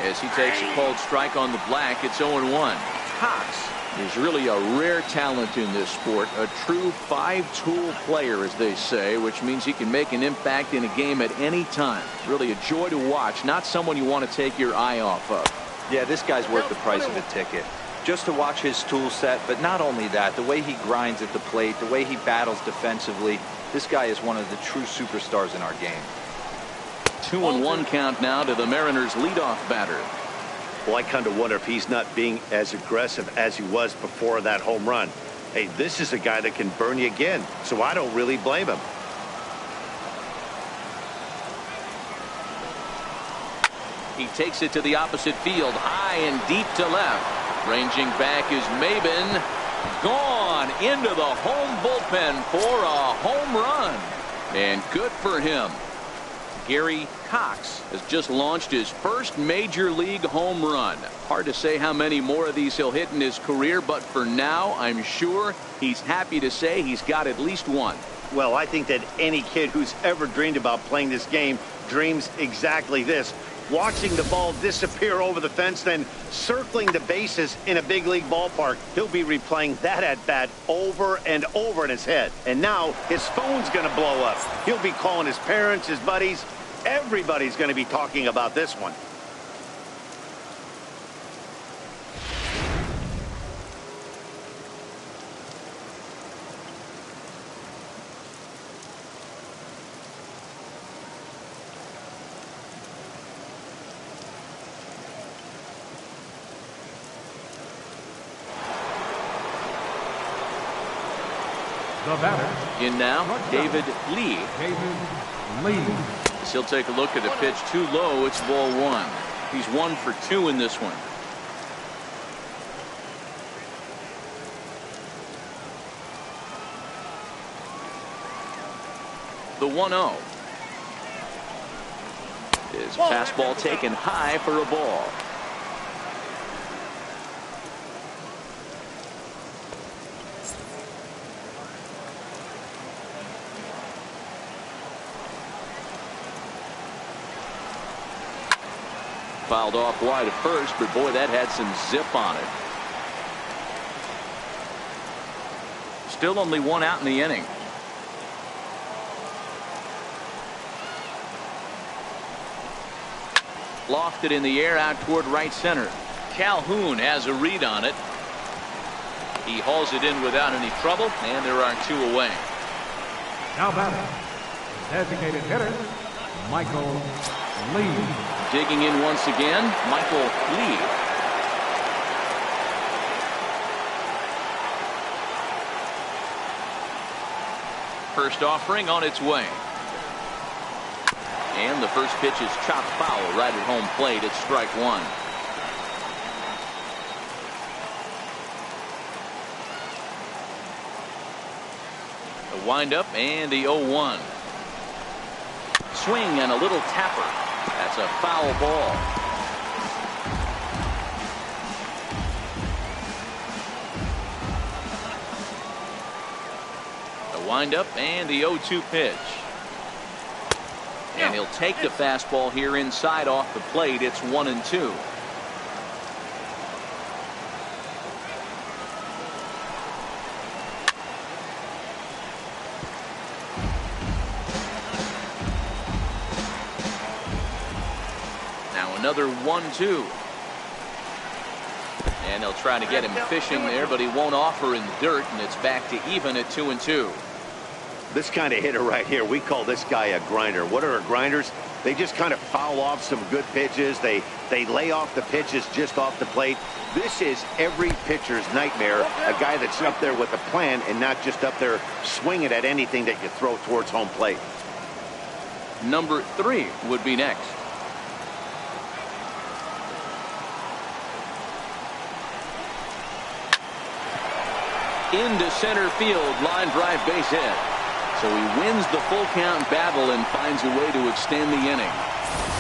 As he takes a cold strike on the black, it's 0-1. Cox is really a rare talent in this sport, a true five-tool player, as they say, which means he can make an impact in a game at any time. Really a joy to watch, not someone you want to take your eye off of. Yeah, this guy's worth the price of a ticket. Just to watch his tool set, but not only that, the way he grinds at the plate, the way he battles defensively, this guy is one of the true superstars in our game. 2-1 count now to the Mariners leadoff batter. Well, I kind of wonder if he's not being as aggressive as he was before that home run. Hey, this is a guy that can burn you again, so I don't really blame him. He takes it to the opposite field, high and deep to left. Ranging back is Maben. Gone into the home bullpen for a home run. And good for him. Gary Cox has just launched his first major league home run. Hard to say how many more of these he'll hit in his career, but for now, I'm sure he's happy to say he's got at least one. Well, I think that any kid who's ever dreamed about playing this game dreams exactly this. Watching the ball disappear over the fence, then circling the bases in a big league ballpark. He'll be replaying that at-bat over and over in his head. And now his phone's going to blow up. He'll be calling his parents, his buddies. Everybody's going to be talking about this one. The batter. In now, David Lee. David Lee. He'll take a look at a pitch too low. It's ball one. He's 1 for 2 in this one. The 1-0. His fastball taken high for a ball. Fouled off wide at first, but boy, that had some zip on it. Still only one out in the inning. Lofted in the air out toward right center. Calhoun has a read on it. He hauls it in without any trouble, and there are 2 away. Now batting, designated hitter, Michael Lee. Digging in once again, Michael Lee. First offering on its way. And the first pitch is chopped foul right at home plate. It's strike one. The windup and the 0-1. Swing and a little tapper. That's a foul ball. The windup and the 0-2 pitch. And he'll take the fastball here inside off the plate. It's 1-2. Another 1-2. And they'll try to get him fishing there, but he won't offer in the dirt, and it's back to even at 2-2. This kind of hitter right here, we call this guy a grinder. What are grinders? They just kind of foul off some good pitches. They lay off the pitches just off the plate. This is every pitcher's nightmare, a guy that's up there with a plan and not just up there swinging at anything that you throw towards home plate. Number 3 would be next. Into center field, line drive, base hit. So he wins the full count battle and finds a way to extend the inning.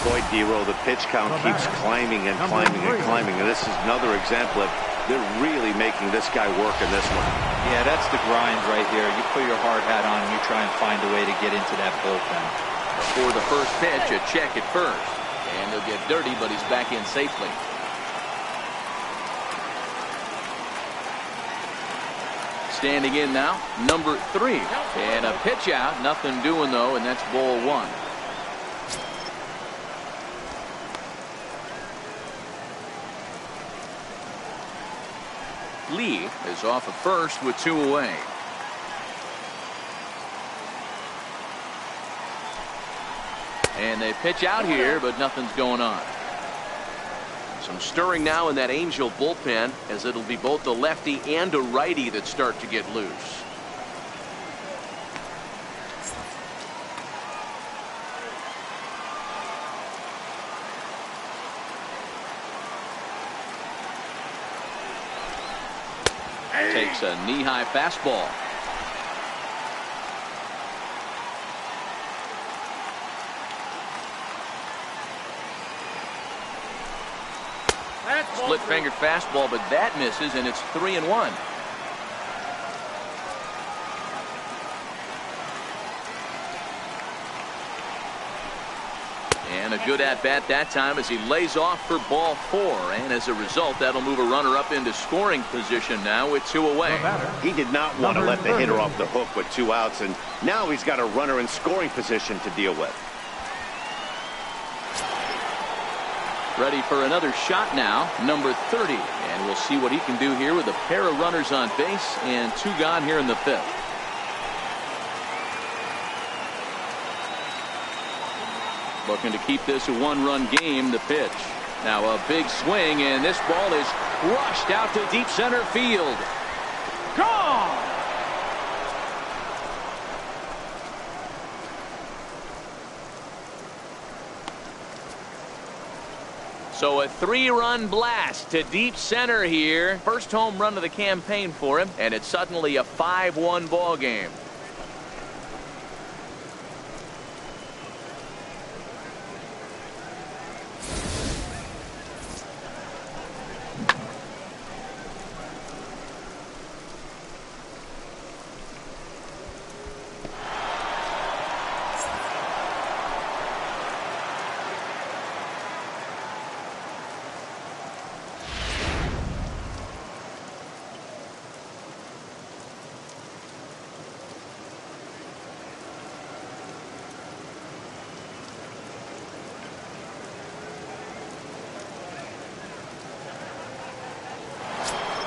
Boy, Dero, the pitch count keeps climbing and climbing and climbing, and this is another example of they're really making this guy work in this one. Yeah, that's the grind right here. You put your hard hat on and you try and find a way to get into that bullpen. Before the first pitch, a check at first. And he'll get dirty, but he's back in safely. Standing in now, number 3. And a pitch out. Nothing doing, though, and that's ball 1. Lee is off at first with 2 away. And they pitch out here, but nothing's going on. Some stirring now in that Angel bullpen, as it'll be both a lefty and a righty that start to get loose. Takes a knee-high fastball. Split-fingered fastball, but that misses, and it's 3-1. And a good at-bat that time as he lays off for ball 4. And as a result, that'll move a runner up into scoring position now with 2 away. He did not want to let the hitter off the hook with 2 outs, and now he's got a runner in scoring position to deal with. Ready for another shot now, number 30. And we'll see what he can do here with a pair of runners on base and 2 gone here in the 5th. Looking to keep this a 1-run game. The pitch. Now a big swing, and this ball is crushed out to deep center field. Gone! So a 3-run blast to deep center here. First home run of the campaign for him, and it's suddenly a 5-1 ball game.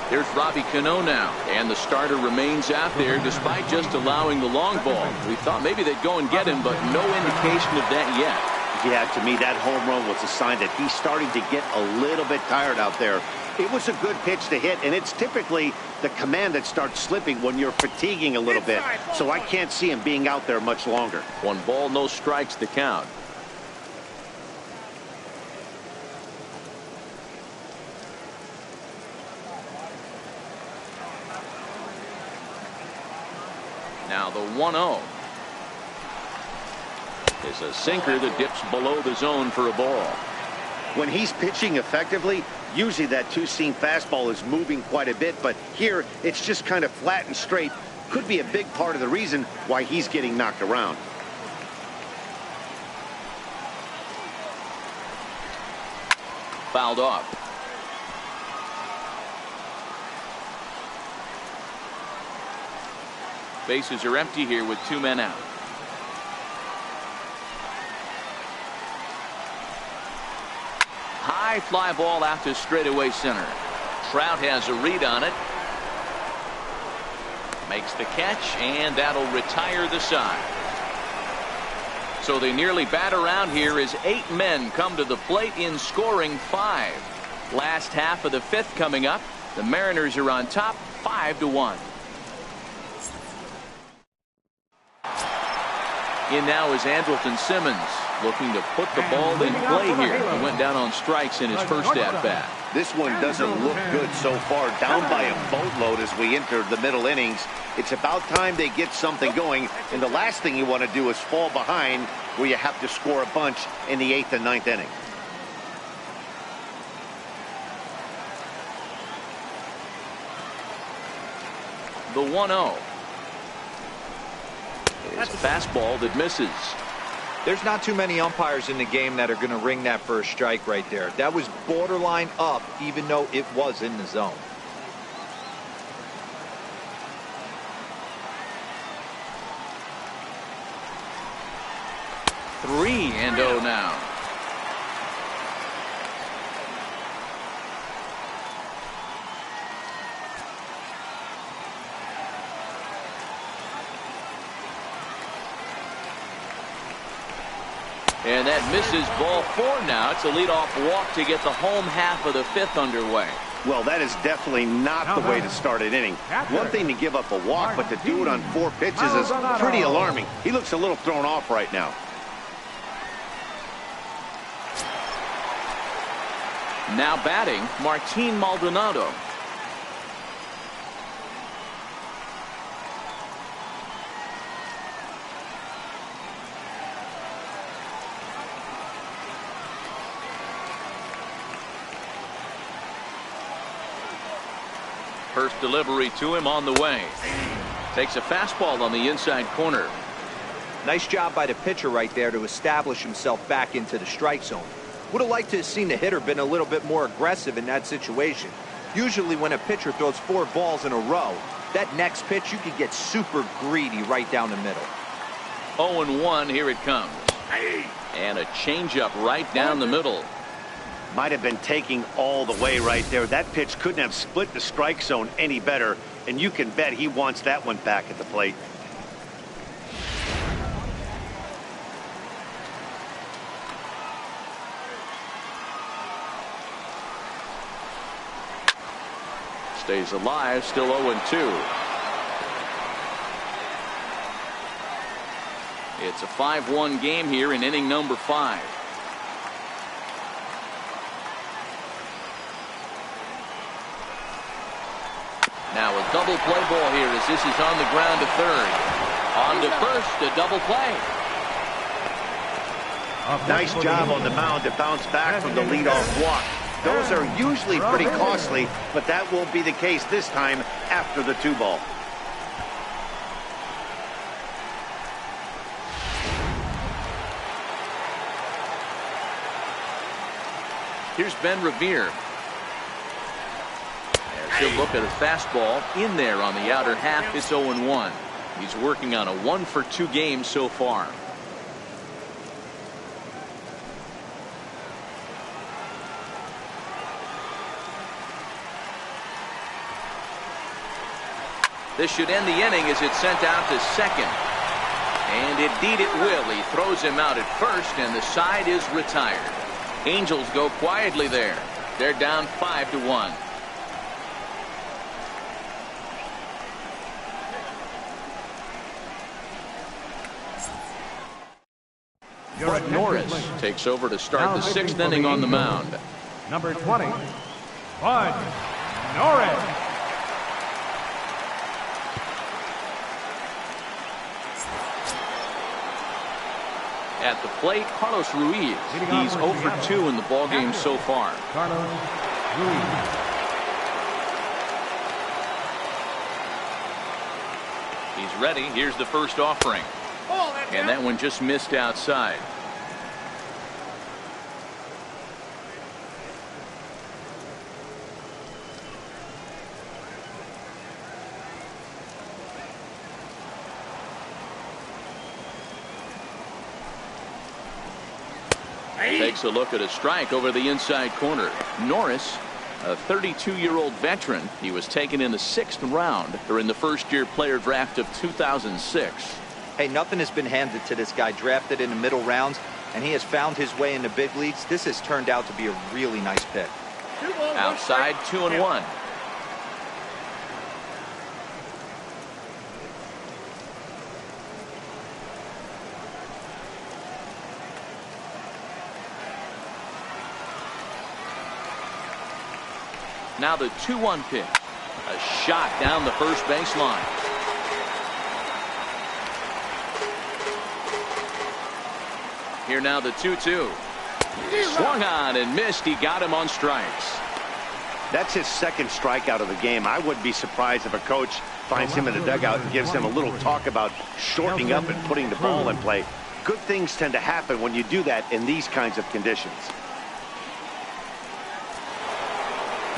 Here's Robbie Cano now, and the starter remains out there despite just allowing the long ball. We thought maybe they'd go and get him, but no indication of that yet. Yeah, to me, that home run was a sign that he's starting to get a little bit tired out there. It was a good pitch to hit, and it's typically the command that starts slipping when you're fatiguing a little bit. So I can't see him being out there much longer. 1 ball, no strikes to count. Now the 1-0 is a sinker that dips below the zone for a ball. When he's pitching effectively, usually that 2-seam fastball is moving quite a bit, but here it's just kind of flat and straight. Could be a big part of the reason why he's getting knocked around. Fouled off. Bases are empty here with 2 men out. High fly ball out to straightaway center. Trout has a read on it. Makes the catch, and that'll retire the side. So they nearly bat around here as 8 men come to the plate in scoring 5. Last half of the 5th coming up. The Mariners are on top 5-1. In now is Andrelton Simmons, looking to put the ball in play here. He went down on strikes in his first at-bat. This one doesn't look good so far, down by a boatload as we enter the middle innings. It's about time they get something going, and the last thing you want to do is fall behind where you have to score a bunch in the 8th and 9th inning. The 1-0. It's a fastball that misses. There's not too many umpires in the game that are going to ring that first strike right there. That was borderline up, even though it was in the zone. 3-0 now. And that misses ball 4 now. It's a leadoff walk to get the home half of the 5th underway. Well, that is definitely not the way to start an inning. One thing to give up a walk, but to do it on 4 pitches is pretty alarming. He looks a little thrown off right now. Now batting, Martin Maldonado. First delivery to him on the way. Takes a fastball on the inside corner. Nice job by the pitcher right there to establish himself back into the strike zone. Would have liked to have seen the hitter been a little bit more aggressive in that situation. Usually when a pitcher throws 4 balls in a row, that next pitch you could get super greedy right down the middle. 0-1, here it comes. And a changeup right down the middle. Might have been taking all the way right there. That pitch couldn't have split the strike zone any better, and you can bet he wants that one back at the plate. Stays alive, still 0-2. It's a 5-1 game here in inning number 5. Now a double play ball here as this is on the ground to third. On to first, a double play. Nice job on the mound to bounce back from the leadoff walk. Those are usually pretty costly, but that won't be the case this time after the 2-ball. Here's Ben Revere. He'll look at a fastball in there on the outer half. It's 0-1. He's working on a 1-for-2 game so far. This should end the inning as it's sent out to second. And indeed it will. He throws him out at first, and the side is retired. Angels go quietly there. They're down 5-1. Brett Norris takes over to start the 6th inning on the mound. Number 20, Bud Norris. At the plate, Carlos Ruiz. He's 0 for 2 in the ballgame so far. Carlos Ruiz. He's ready. Here's the first offering. And that one just missed outside. Takes a look at a strike over the inside corner. Norris, a 32-year-old veteran. He was taken in the 6th round during the first-year player draft of 2006. Hey, nothing has been handed to this guy. Drafted in the middle rounds, and he has found his way in the big leagues. This has turned out to be a really nice pick. Outside, 2-1. Now the 2-1 pitch. A shot down the first baseline. Here now the 2-2. Swung on and missed. He got him on strikes. That's his 2nd strikeout of the game. I wouldn't be surprised if a coach finds him in the dugout and gives him a little talk about shortening up and putting the ball in play. good things tend to happen when you do that in these kinds of conditions.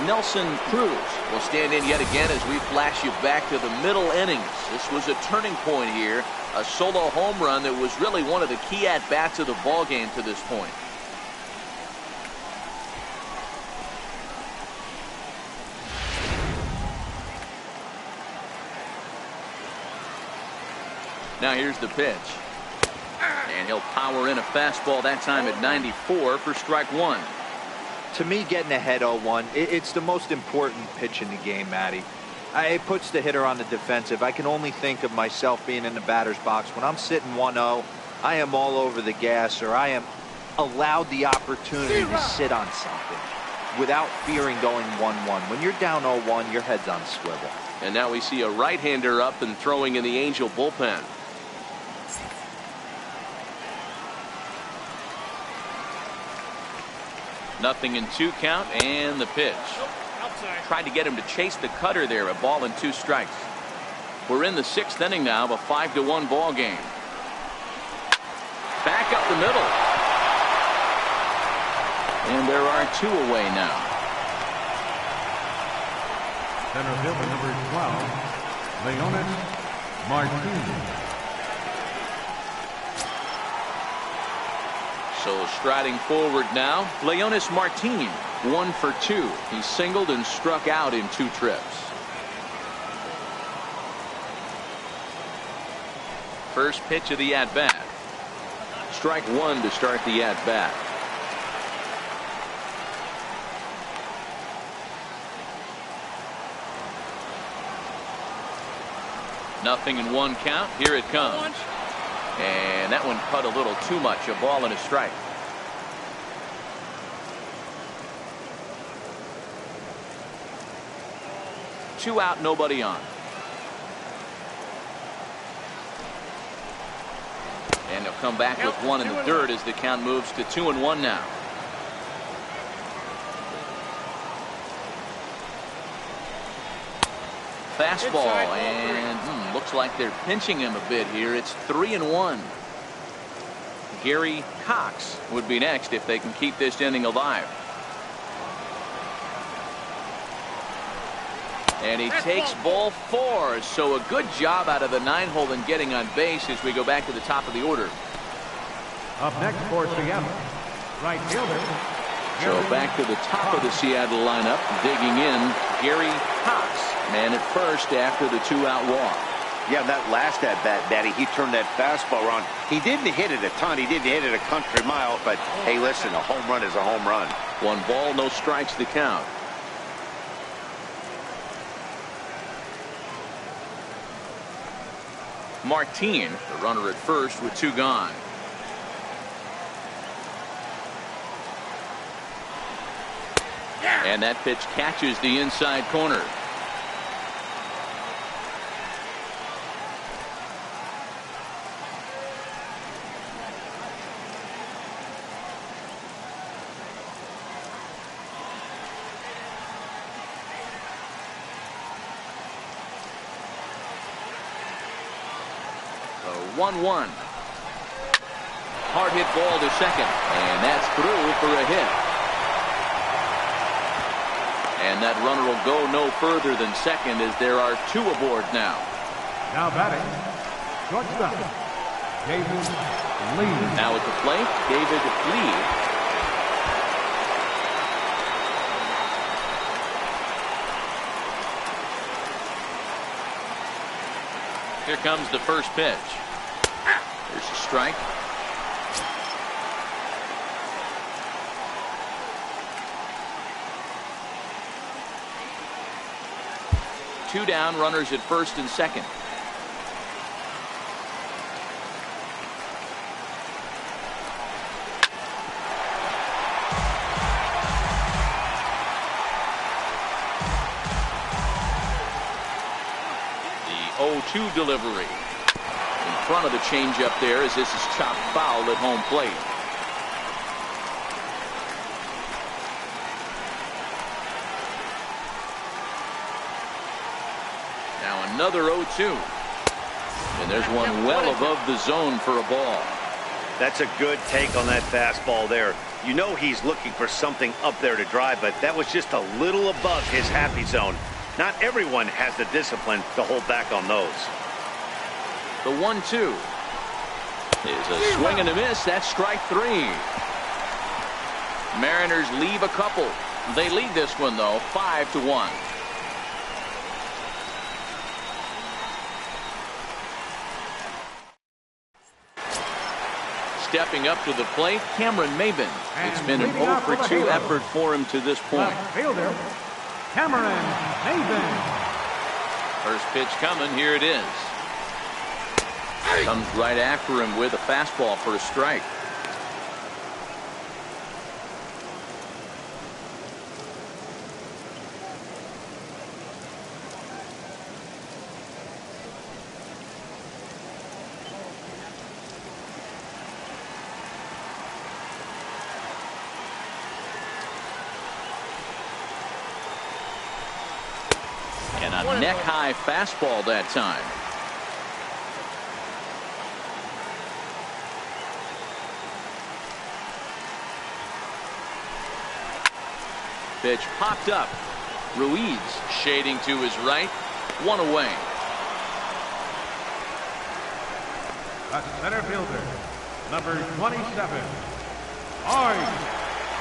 Nelson Cruz will stand in yet again as we flash you back to the middle innings. This was a turning point here, a solo home run that was really one of the key at-bats of the ball game to this point. Now here's the pitch. And he'll power in a fastball that time at 94 for strike one. To me, getting ahead 0-1, it's the most important pitch in the game, Matty. It puts the hitter on the defensive. I can only think of myself being in the batter's box. When I'm sitting 1-0, I am all over the gas, or I am allowed the opportunity to sit on something without fearing going 1-1. When you're down 0-1, your head's on a swivel. And now we see a right-hander up and throwing in the Angel bullpen. Nothing in 2 count, and the pitch. Tried to get him to chase the cutter there. A ball and 2 strikes. We're in the 6th inning now of a 5-1 ball game. Back up the middle. And there are 2 away now. Center fielder number 12, Leonys Martinez. So striding forward now, Leonys Martinez, 1 for 2. He singled and struck out in 2 trips. First pitch of the at-bat. Strike 1 to start the at-bat. Nothing in 1 count. Here it comes. And that one cut a little too much. A ball and a strike. Two out, nobody on. And he'll come back with 1 in the dirt as the count moves to 2-1 now. Fastball, and looks like they're pinching him a bit here. It's 3-1. Gary Cox would be next if they can keep this inning alive. And he takes ball 4. So a good job out of the 9-hole in getting on base as we go back to the top of the order. Up next for Seattle, right fielder. So back to the top of the Seattle lineup, digging in, Gary Cox. Man at first after the 2-out walk. Yeah, that last at-bat, Daddy, he turned that fastball around. He didn't hit it a ton. He didn't hit it a country mile. But, hey, listen, a home run is a home run. 1 ball, no strikes to count. Martin, the runner at first with 2 gone. And that pitch catches the inside corner. So 1-1. Hard hit ball to second, and that's through for a hit. And that runner will go no further than second as there are 2 aboard now. Now batting, shortstop, David Lee. Now at the plate, David Lee. Here comes the first pitch. There's a strike. Two down, runners at first and second. The 0-2 delivery. In front of the changeup there as this is chopped foul at home plate. Another 0-2. And there's one well above the zone for a ball. That's a good take on that fastball there. You know he's looking for something up there to drive, but that was just a little above his happy zone. Not everyone has the discipline to hold back on those. The 1-2 is a swing and a miss. That's strike 3. Mariners leave a couple. They lead this one, though, 5-1. Stepping up to the plate, Cameron Maybin. It's been an 0-for-2 effort for him to this point. Left fielder, Cameron Maybin. First pitch coming. Here it is. Comes right after him with a fastball for a strike. And a neck-high fastball that time. Pitch popped up. Ruiz shading to his right. 1 away. The center fielder, number 27, Mike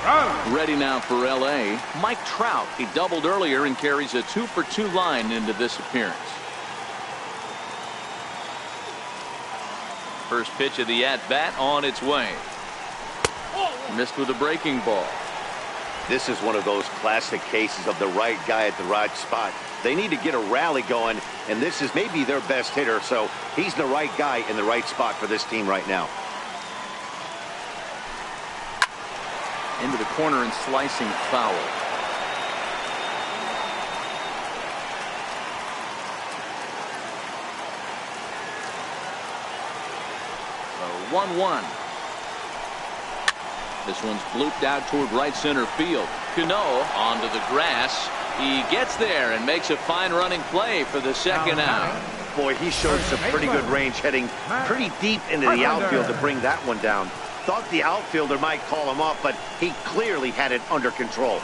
Trout. Ready now for L.A. Mike Trout. He doubled earlier and carries a 2-for-2 line into this appearance. First pitch of the at-bat on its way. Missed with a breaking ball. This is one of those classic cases of the right guy at the right spot. They need to get a rally going, and this is maybe their best hitter, so he's the right guy in the right spot for this team right now. Into the corner and slicing foul. So 1-1. This one's blooped out toward right center field. Cano onto the grass. He gets there and makes a fine running play for the second out. Boy, he showed some pretty good range heading pretty deep into the outfield to bring that one down. Thought the outfielder might call him up, but he clearly had it under control.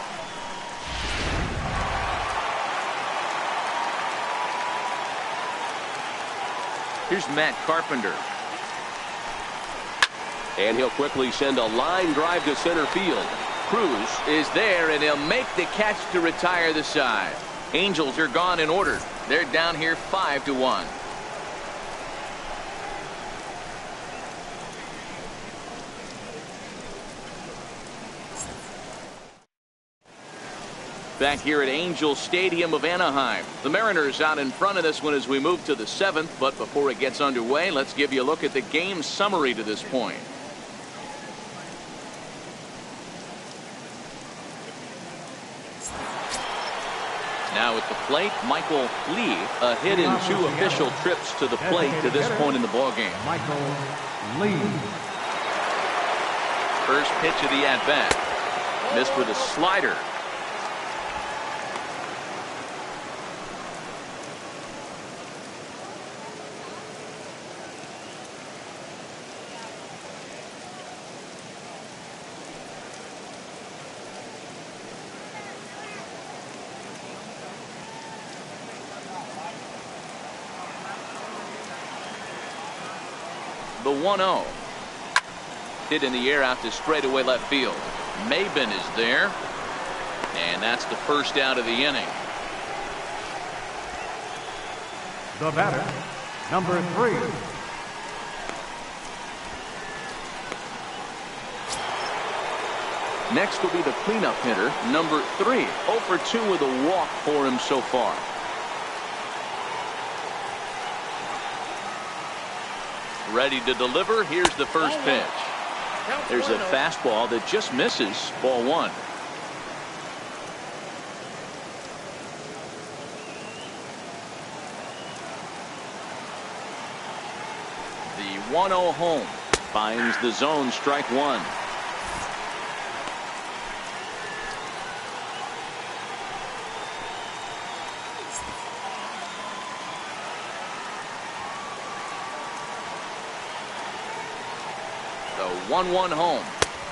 Here's Matt Carpenter. And he'll quickly send a line drive to center field. Cruz is there, and he'll make the catch to retire the side. Angels are gone in order. They're down here 5-1. Back here at Angel Stadium of Anaheim. The Mariners out in front of this one as we move to the 7th. But before it gets underway, let's give you a look at the game summary to this point. Now at the plate, Michael Lee, a hit in 2 official trips to the plate to this point in the ballgame. Michael Lee. First pitch of the at-bat. Missed with a slider. The 1-0. Hit in the air out to straightaway left field. Maybin is there. And that's the first out of the inning. The batter, number 3. Next will be the cleanup hitter, number 3. 0-for-2 with a walk for him so far. Ready to deliver. Here's the first pitch. There's a fastball that just misses. Ball 1. The 1-0 home finds the zone. Strike 1. The 1-1 home.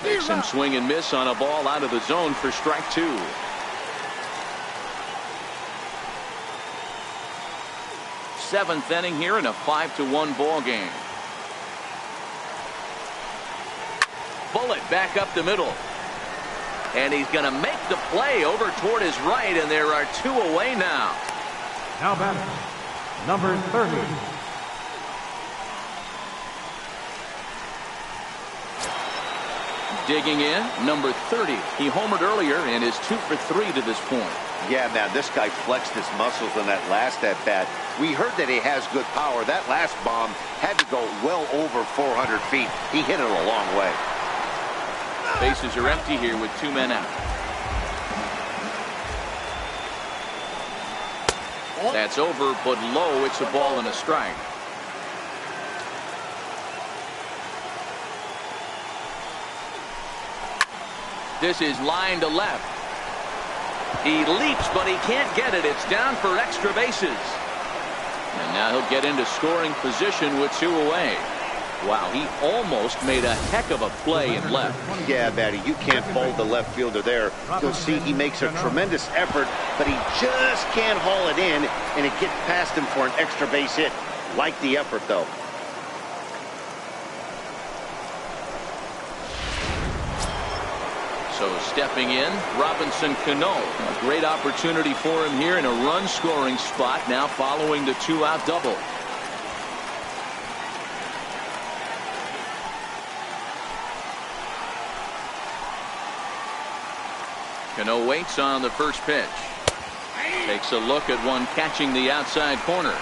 Makes him swing and miss on a ball out of the zone for strike 2. Seventh inning here in a 5-1 ball game. Bullet back up the middle. And he's going to make the play over toward his right, and there are 2 away now. Now batter, number 30. Digging in, number 30. He homered earlier and is 2 for 3 to this point. Yeah, man, this guy flexed his muscles on that last at-bat. We heard that he has good power. That last bomb had to go well over 400 feet. He hit it a long way. Bases are empty here with 2 men out. That's over, but low. It's a ball and a strike. This is line to left. He leaps, but he can't get it. It's down for extra bases. And now he'll get into scoring position with 2 away. Wow, he almost made a heck of a play in left. Yeah, Matty, you can't fold the left fielder there. You'll see he makes a tremendous effort, but he just can't haul it in, and it gets past him for an extra base hit. Like the effort, though. So stepping in, Robinson Cano. A great opportunity for him here in a run-scoring spot now following the 2-out double. Cano waits on the first pitch. Takes a look at one catching the outside corner.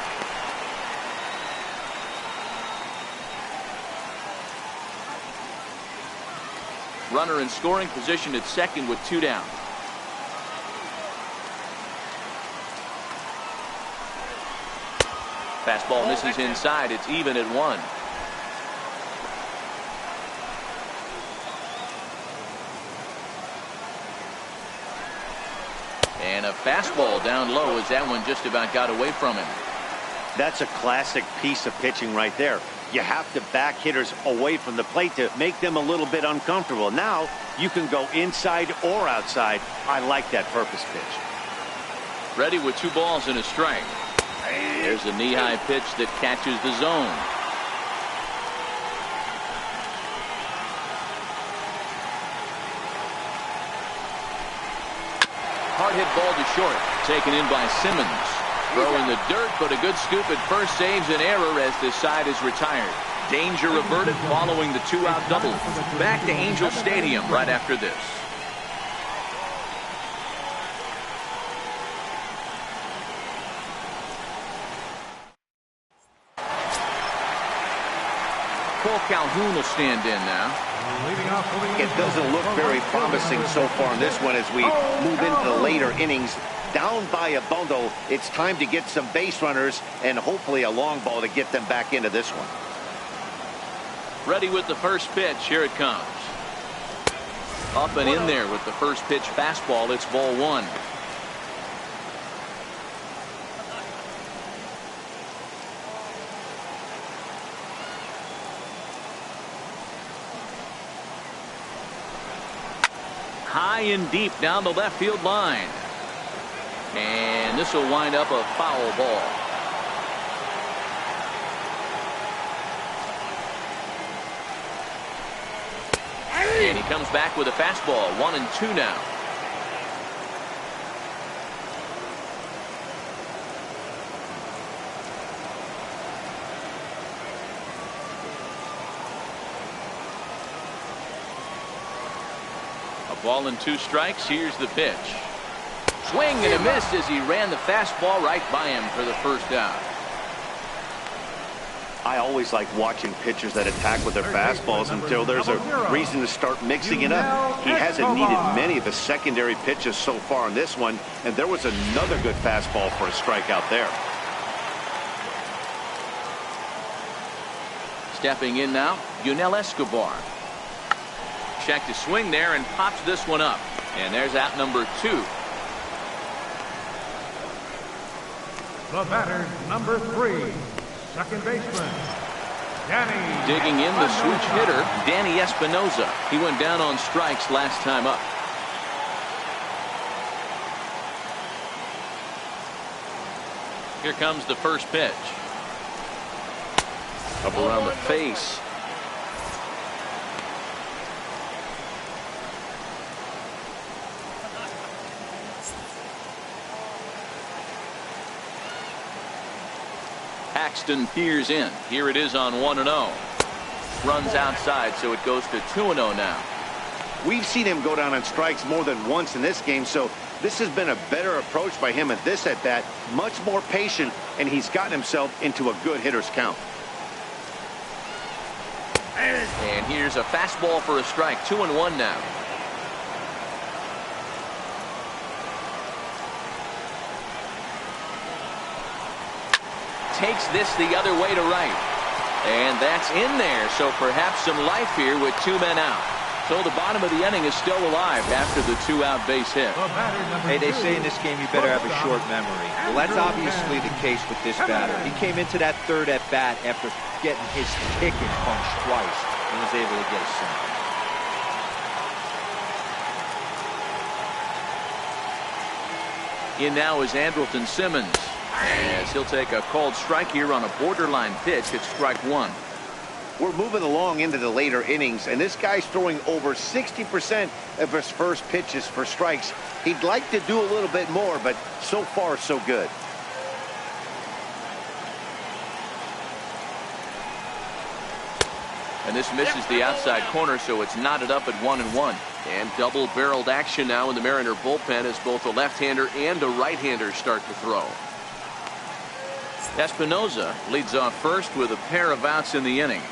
Runner in scoring position at second with 2 down. Fastball misses inside. It's even at 1. And a fastball down low as that one just about got away from him. That's a classic piece of pitching right there. You have to back hitters away from the plate to make them a little bit uncomfortable. Now you can go inside or outside. I like that purpose pitch. Ready with 2 balls and a strike. There's a knee-high pitch that catches the zone. Hard hit ball to short. Taken in by Simmons. Throw in the dirt, but a good scoop at first saves an error as this side is retired. Danger averted following the 2-out double. Back to Angel Stadium right after this. Cole Calhoun will stand in now. It doesn't look very promising so far in this one as we move into the later innings. Down by a bundle, it's time to get some base runners and hopefully a long ball to get them back into this one. Ready with the first pitch. Here it comes. Up and in there with the first pitch fastball. It's ball 1. High and deep down the left field line. And this will wind up a foul ball. And he comes back with a fastball. 1-2 now. A ball and 2 strikes. Here's the pitch. Swing and a miss as he ran the fastball right by him for the first out. I always like watching pitchers that attack with their fastballs until there's a reason to start mixing it up. He hasn't needed many of the secondary pitches so far in this one, and there was another good fastball for a strikeout there. Stepping in now, Yunel Escobar. Check to swing there and pops this one up. And there's out number 2. The batter, number 3, second baseman, Danny. Digging in, the switch hitter, Danny Espinosa. He went down on strikes last time up. Here comes the first pitch. Up around the face. Paxton peers in. Here it is on 1-0. Runs outside, so it goes to 2-0 now. We've seen him go down on strikes more than once in this game, so this has been a better approach by him at this at-bat. Much more patient, and he's gotten himself into a good hitter's count. And here's a fastball for a strike. 2-1 now. Takes this the other way to right. And that's in there, so perhaps some life here with 2 men out. So the bottom of the inning is still alive after the 2-out base hit. Hey, they say in this game you better have a short memory. Well, that's obviously the case with this batter. He came into that third at bat after getting his ticket punched twice and was able to get a single. In now is Andrelton Simmons, as he'll take a called strike here on a borderline pitch at strike 1. We're moving along into the later innings, and this guy's throwing over 60% of his first pitches for strikes. He'd like to do a little bit more, but so far, so good. And this misses the outside corner, so it's knotted up at 1-1. And double-barreled action now in the Mariner bullpen as both a left-hander and a right-hander start to throw. Espinosa leads off first with a pair of outs in the inning.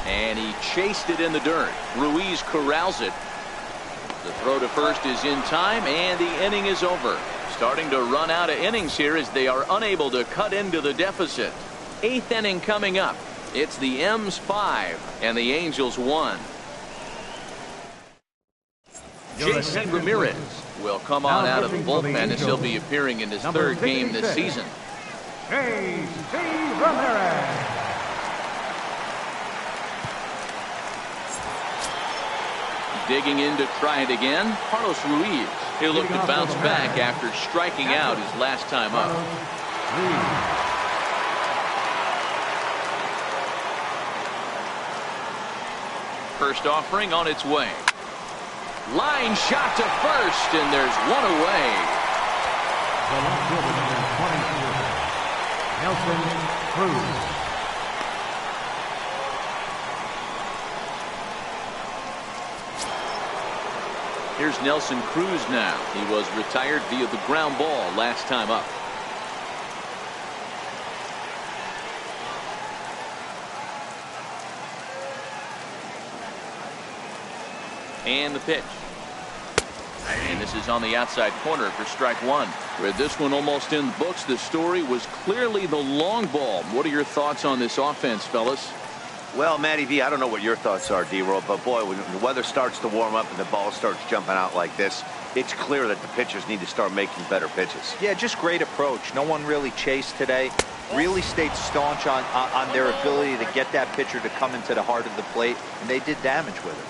And he chased it in the dirt. Ruiz corrals it. The throw to first is in time, and the inning is over. Starting to run out of innings here as they are unable to cut into the deficit. 8th inning coming up. It's the M's 5 and the Angels 1. JC Ramirez will come on out of the bullpen as he'll be appearing in his 3rd game this season. JC Ramirez. Digging in to try it again, Carlos Ruiz. He'll look to bounce back after striking out his last time up. First offering on its way. Line shot to first, and there's one away. The left fielder, number 24, Nelson Cruz. Here's Nelson Cruz now. He was retired via the ground ball last time up. And the pitch. And this is on the outside corner for strike 1. With this one almost in the books, the story was clearly the long ball. What are your thoughts on this offense, fellas? Well, Matty V, I don't know what your thoughts are, D-Roll, but boy, when the weather starts to warm up and the ball starts jumping out like this, it's clear that the pitchers need to start making better pitches. Yeah, just great approach. No one really chased today. Really stayed staunch on their ability to get that pitcher to come into the heart of the plate, and they did damage with it.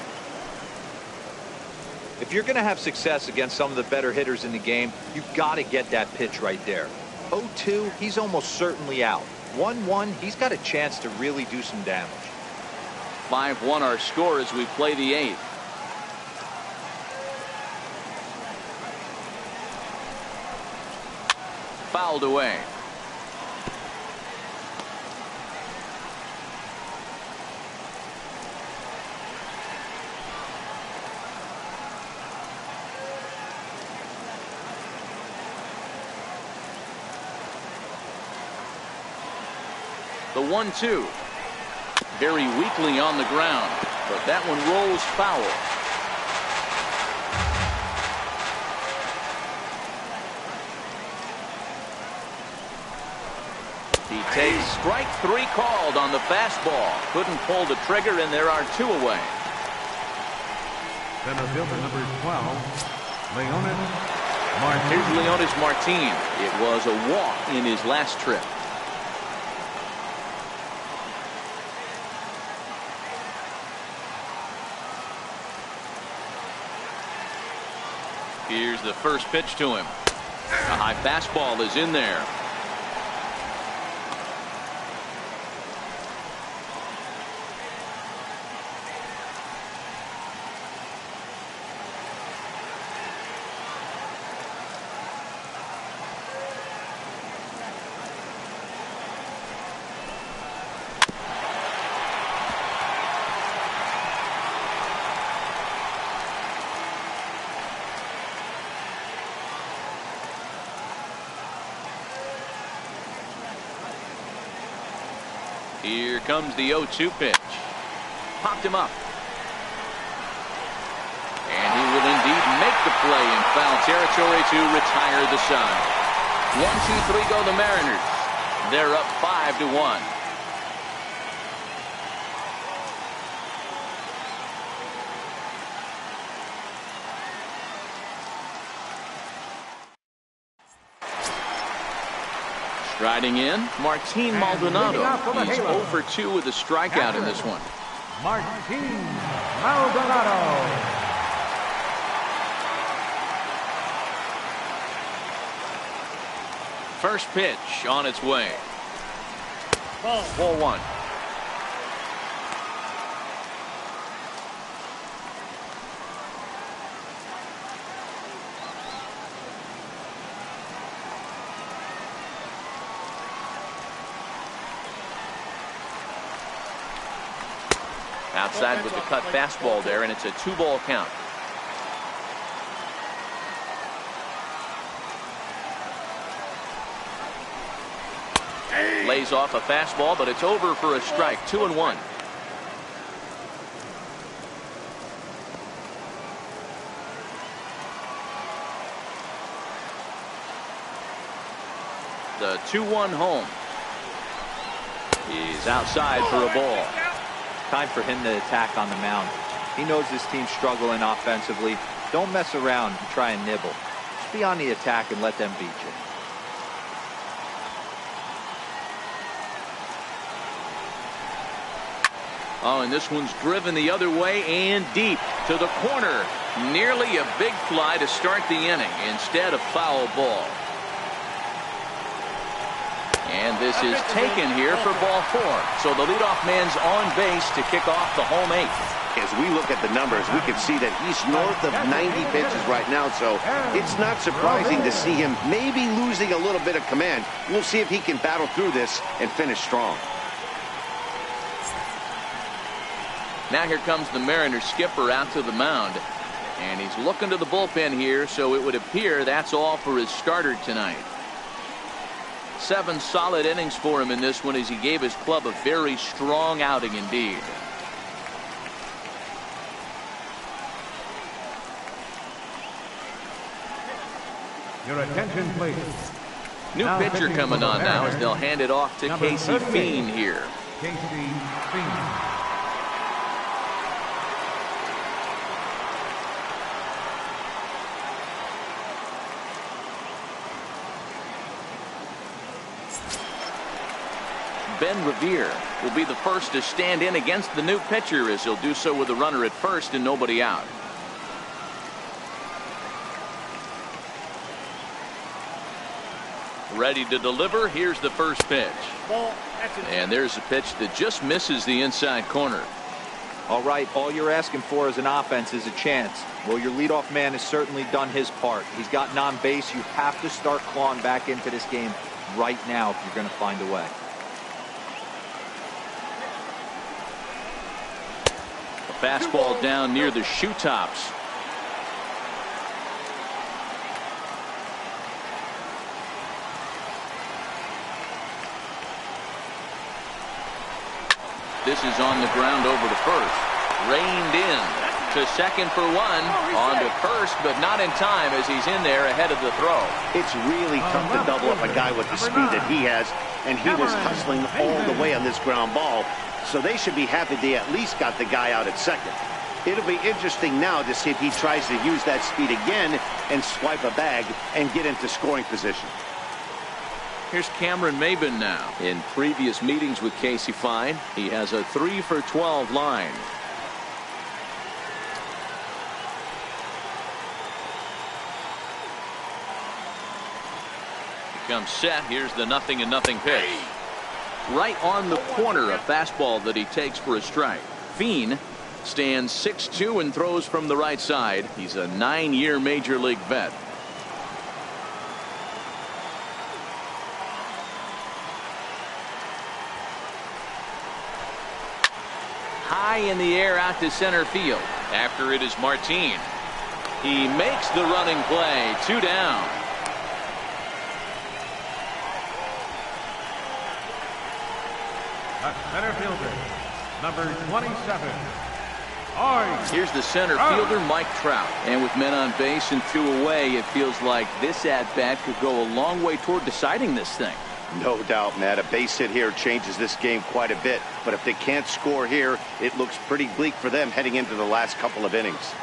If you're going to have success against some of the better hitters in the game, you've got to get that pitch right there. 0-2, he's almost certainly out. 1-1, he's got a chance to really do some damage. 5-1 our score as we play the 8th. Fouled away. The 1-2. Very weakly on the ground, but that one rolls foul. He takes strike 3 called on the fastball. Couldn't pull the trigger, and there are 2 away. Center fielder number 12, Leonys Martin. Here's Leonys Martin. It was a walk in his last trip. Here's the first pitch to him. A high fastball is in there. Here comes the 0-2 pitch. Popped him up. And he will indeed make the play in foul territory to retire the side. 1-2-3 go the Mariners. They're up 5-1. Striding in, Martin Maldonado. He's 0 for 2 with a strikeout in this one. Martin Maldonado. First pitch on its way. Ball 1. Outside with the cut fastball there, and it's a 2-ball count. Lays off a fastball, but it's over for a strike. 2-1. The 2-1 home. He's outside for a ball. Time for him to attack on the mound. He knows this team's struggling offensively. Don't mess around and try and nibble. Just be on the attack and let them beat you. Oh, and this one's driven the other way and deep to the corner. Nearly a big fly to start the inning. Instead, a foul ball. And this is taken here for ball 4. So the leadoff man's on base to kick off the home 8th. As we look at the numbers, we can see that he's north of 90 pitches right now, so it's not surprising to see him maybe losing a little bit of command. We'll see if he can battle through this and finish strong. Now here comes the Mariners skipper out to the mound. And he's looking to the bullpen here, so it would appear that's all for his starter tonight. 7 solid innings for him in this one as he gave his club a very strong outing indeed. Your attention, please. New pitcher coming on now as they'll hand it off to Casey Fiend here. Casey Fiend. Ben Revere will be the first to stand in against the new pitcher as he'll do so with a runner at first and nobody out. Ready to deliver. Here's the first pitch. And there's a pitch that just misses the inside corner. All right, all you're asking for as an offense is a chance. Well, your leadoff man has certainly done his part. He's gotten on base. You have to start clawing back into this game right now if you're going to find a way. Fastball down near the shoe tops. This is on the ground over to first. Reined in. to second for one. On to first, but not in time as he's in there ahead of the throw. It's really tough to double up a guy with the speed that he has, and he was hustling all the way on this ground ball. So they should be happy they at least got the guy out at second. It'll be interesting now to see if he tries to use that speed again and swipe a bag and get into scoring position. Here's Cameron Maybin now. In previous meetings with Casey Fine, he has a 3 for 12 line. Here comes set. Here's the 0-0 pitch. Right on the corner, a fastball that he takes for a strike. Fien stands 6'2" and throws from the right side. He's a 9-year major league vet. High in the air out to center field. After it is Martin. He makes the running play. 2 down. Center fielder, number 27. Here's the center fielder, Mike Trout. And with men on base and 2 away, it feels like this at-bat could go a long way toward deciding this thing. No doubt, Matt. A base hit here changes this game quite a bit. But if they can't score here, it looks pretty bleak for them heading into the last couple of innings.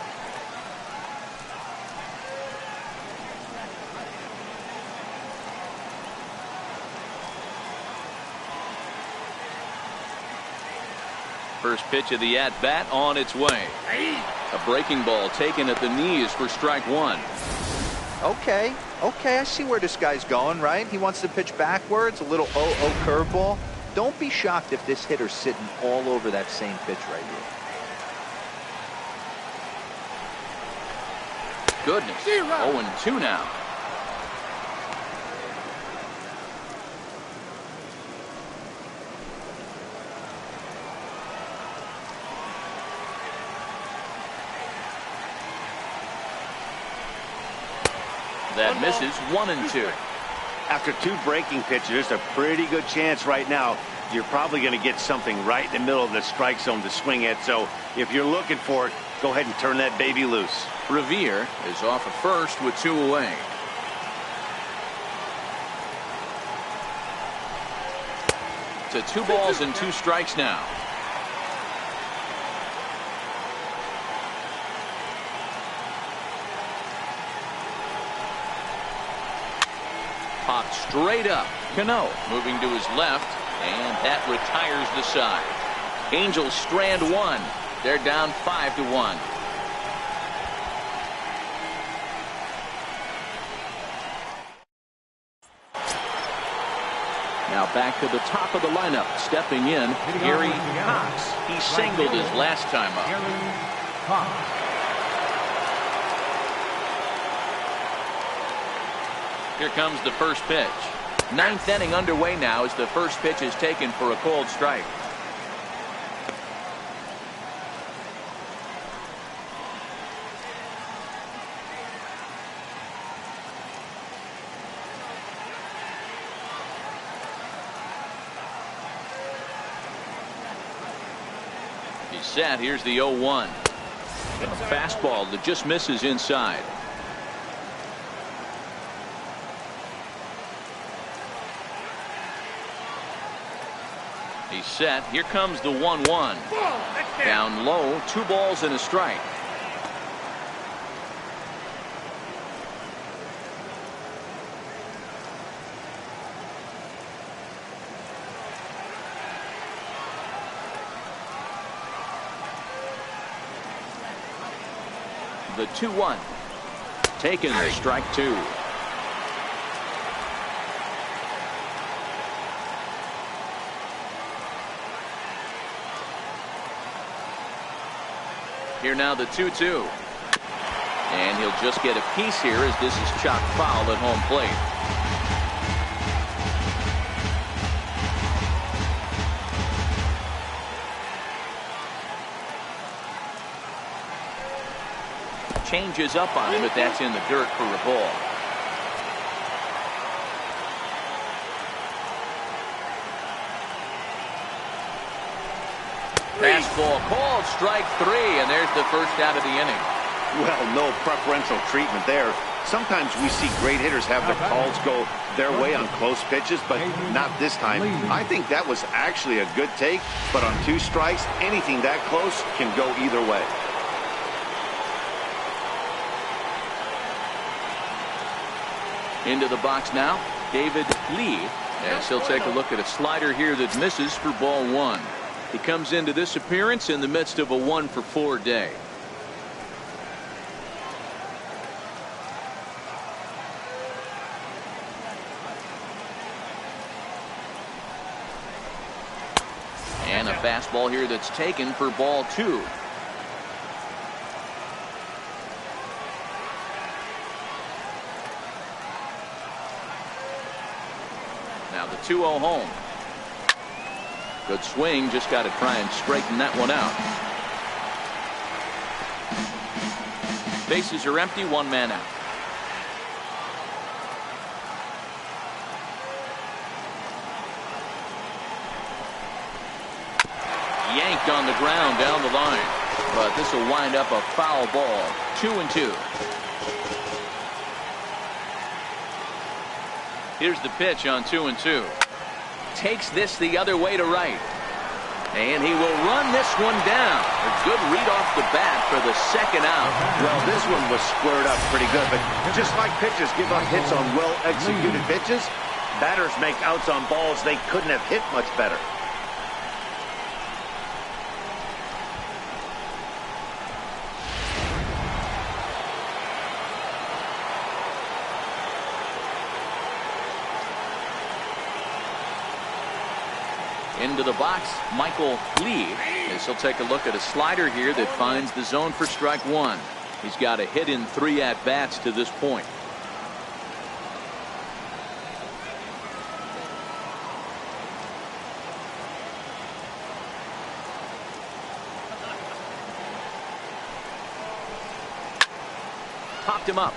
First pitch of the at-bat on its way. A breaking ball taken at the knees for strike 1. Okay, I see where this guy's going, right? He wants to pitch backwards, a little 0-0 curveball. Don't be shocked if this hitter's sitting all over that same pitch right here. Goodness, 0-2 now. That misses. 1-2. After 2 breaking pitches, there's a pretty good chance right now you're probably going to get something right in the middle of the strike zone to swing at. So if you're looking for it, go ahead and turn that baby loose. Revere is off at first with 2 away. To 2 balls and 2 strikes now. Popped straight up. Cano moving to his left, and that retires the side. Angels strand 1. They're down 5-1. Now back to the top of the lineup. Stepping in, Gary Cox. He singled his last time up. Here comes the first pitch. 9th inning underway now as the first pitch is taken for a cold strike. He's set. Here's the 0-1. A fastball that just misses inside. He's set. Here comes the 1-1. Down low, 2 balls and a strike. The 2-1. Taken, strike 2. Here now the 2-2. And he'll just get a piece here as this is chopped foul at home plate. Changes up on him, but that's in the dirt for a ball. Fastball called, strike 3, and there's the first out of the inning. Well, no preferential treatment there. Sometimes we see great hitters have their calls go their way on close pitches, but not this time. I think that was actually a good take, but on 2 strikes, anything that close can go either way. Into the box now, David Lee, as he'll take a look at a slider here that misses for ball 1. He comes into this appearance in the midst of a 1-for-4 day. And a fastball here that's taken for ball 2. Now the 2-0 home. Good swing, just got to try and straighten that one out. Bases are empty, 1 man out. Yanked on the ground down the line, but this will wind up a foul ball. 2-2. Here's the pitch on 2-2. Takes this the other way to right, and he will run this one down. A good read off the bat for the second out. Well, this one was squared up pretty good, but just like pitchers give up hits on well-executed pitches, batters make outs on balls they couldn't have hit much better. Into the box, Michael Lee, as he'll take a look at a slider here that finds the zone for strike 1. He's got a hit in 3 at-bats to this point. Popped him up.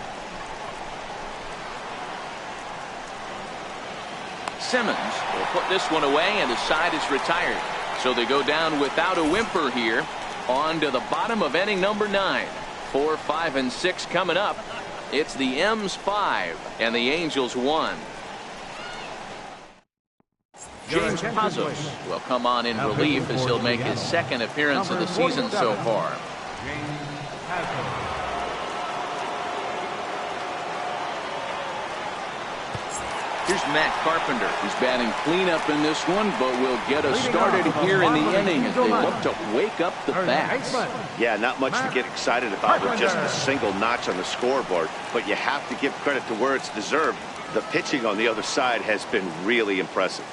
Simmons will put this one away, and the side is retired. So they go down without a whimper here. On to the bottom of inning number 9. 4, 5, and 6 coming up. It's the M's 5 and the Angels 1. James Pazos will come on in relief as he'll make his 2nd appearance of the season so far. James Pazos. Here's Matt Carpenter, who's batting cleanup in this one, but will get us started here in the inning as they look to wake up the bats. Yeah, not much to get excited about with just a single notch on the scoreboard, but you have to give credit to where it's deserved. The pitching on the other side has been really impressive.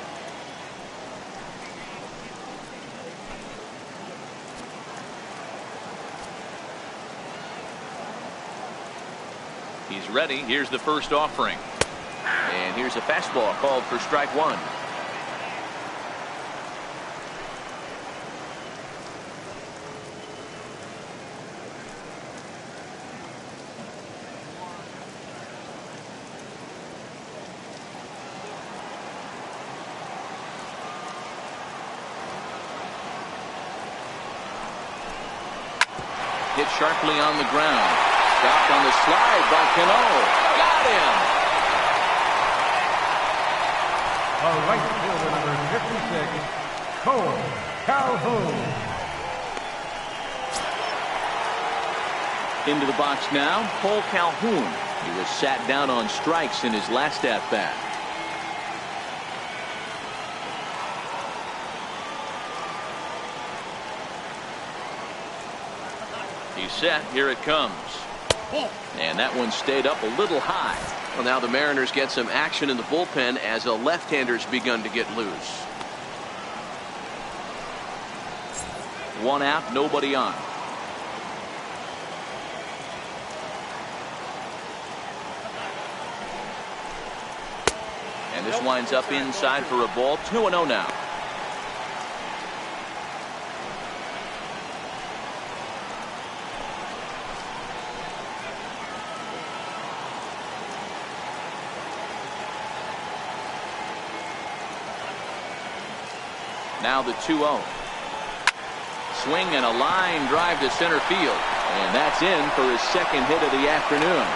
He's ready. Here's the first offering. And here's a fastball called for strike 1. Hit sharply on the ground. Stopped on the slide by Cano. Got him. Right fielder number 56, Cole Calhoun. Into the box now, Cole Calhoun. He was sat down on strikes in his last at-bat. He's set. Here it comes. And that one stayed up a little high. Well, now the Mariners get some action in the bullpen as a left-hander's begun to get loose. 1 out, nobody on. And this winds up inside for a ball. 2-0 now. Now the 2-0. Swing and a line drive to center field. And that's in for his second hit of the afternoon.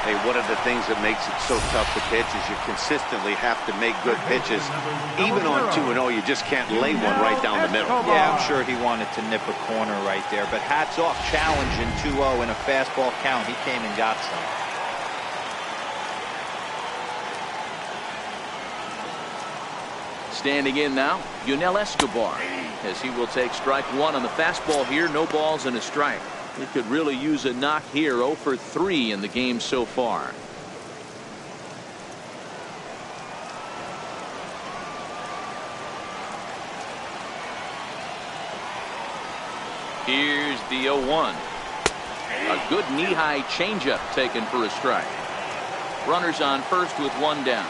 Hey, one of the things that makes it so tough to pitch is you consistently have to make good pitches. Even on 2-0, you just can't lay one right down the middle. Yeah, I'm sure he wanted to nip a corner right there, but hats off, challenging 2-0 in a fastball count. He came and got some. Standing in now, Yunel Escobar, as he will take strike one on the fastball here. No balls and a strike. He could really use a knock here. 0 for 3 in the game so far. Here's the 0-1. A good knee-high changeup taken for a strike. Runners on first with one down.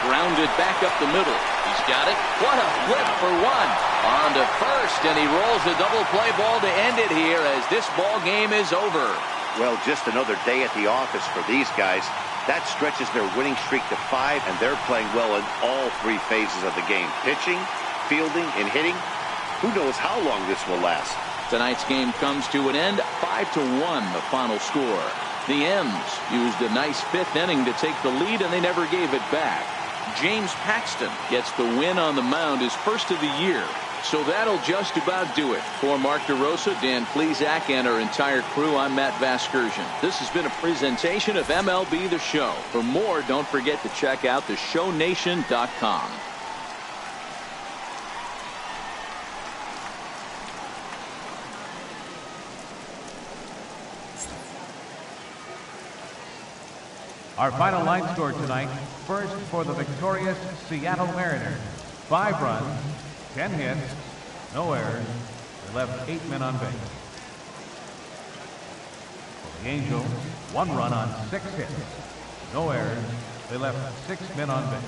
Grounded back up the middle. He's got it. What a flip for one. On to first, and he rolls a double play ball to end it here as this ball game is over. Well, just another day at the office for these guys. That stretches their winning streak to 5, and they're playing well in all 3 phases of the game. Pitching, fielding, and hitting. Who knows how long this will last. Tonight's game comes to an end. 5-1 the final score. The M's used a nice 5th inning to take the lead, and they never gave it back. James Paxton gets the win on the mound, his first of the year. So that'll just about do it. For Mark DeRosa, Dan Plesac, and our entire crew, I'm Matt Vasgersian. This has been a presentation of MLB The Show. For more, don't forget to check out theshownation.com. Our final line score tonight, first for the victorious Seattle Mariners. 5 runs, 10 hits, no errors. They left 8 men on base. For the Angels, 1 run on 6 hits, no errors. They left 6 men on base.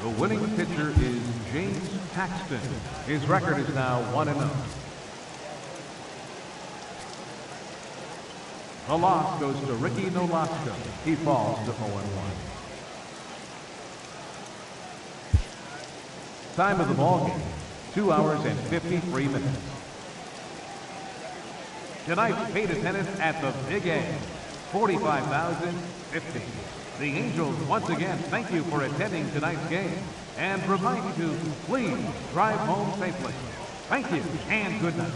The winning pitcher is James Paxton. His record is now 1-0. The loss goes to Ricky Nolasco. He falls to 0-1. Time of the ball game, 2 hours and 53 minutes. Tonight's paid attendance at the Big A, 45,050. The Angels once again thank you for attending tonight's game and remind you to please drive home safely. Thank you and good night.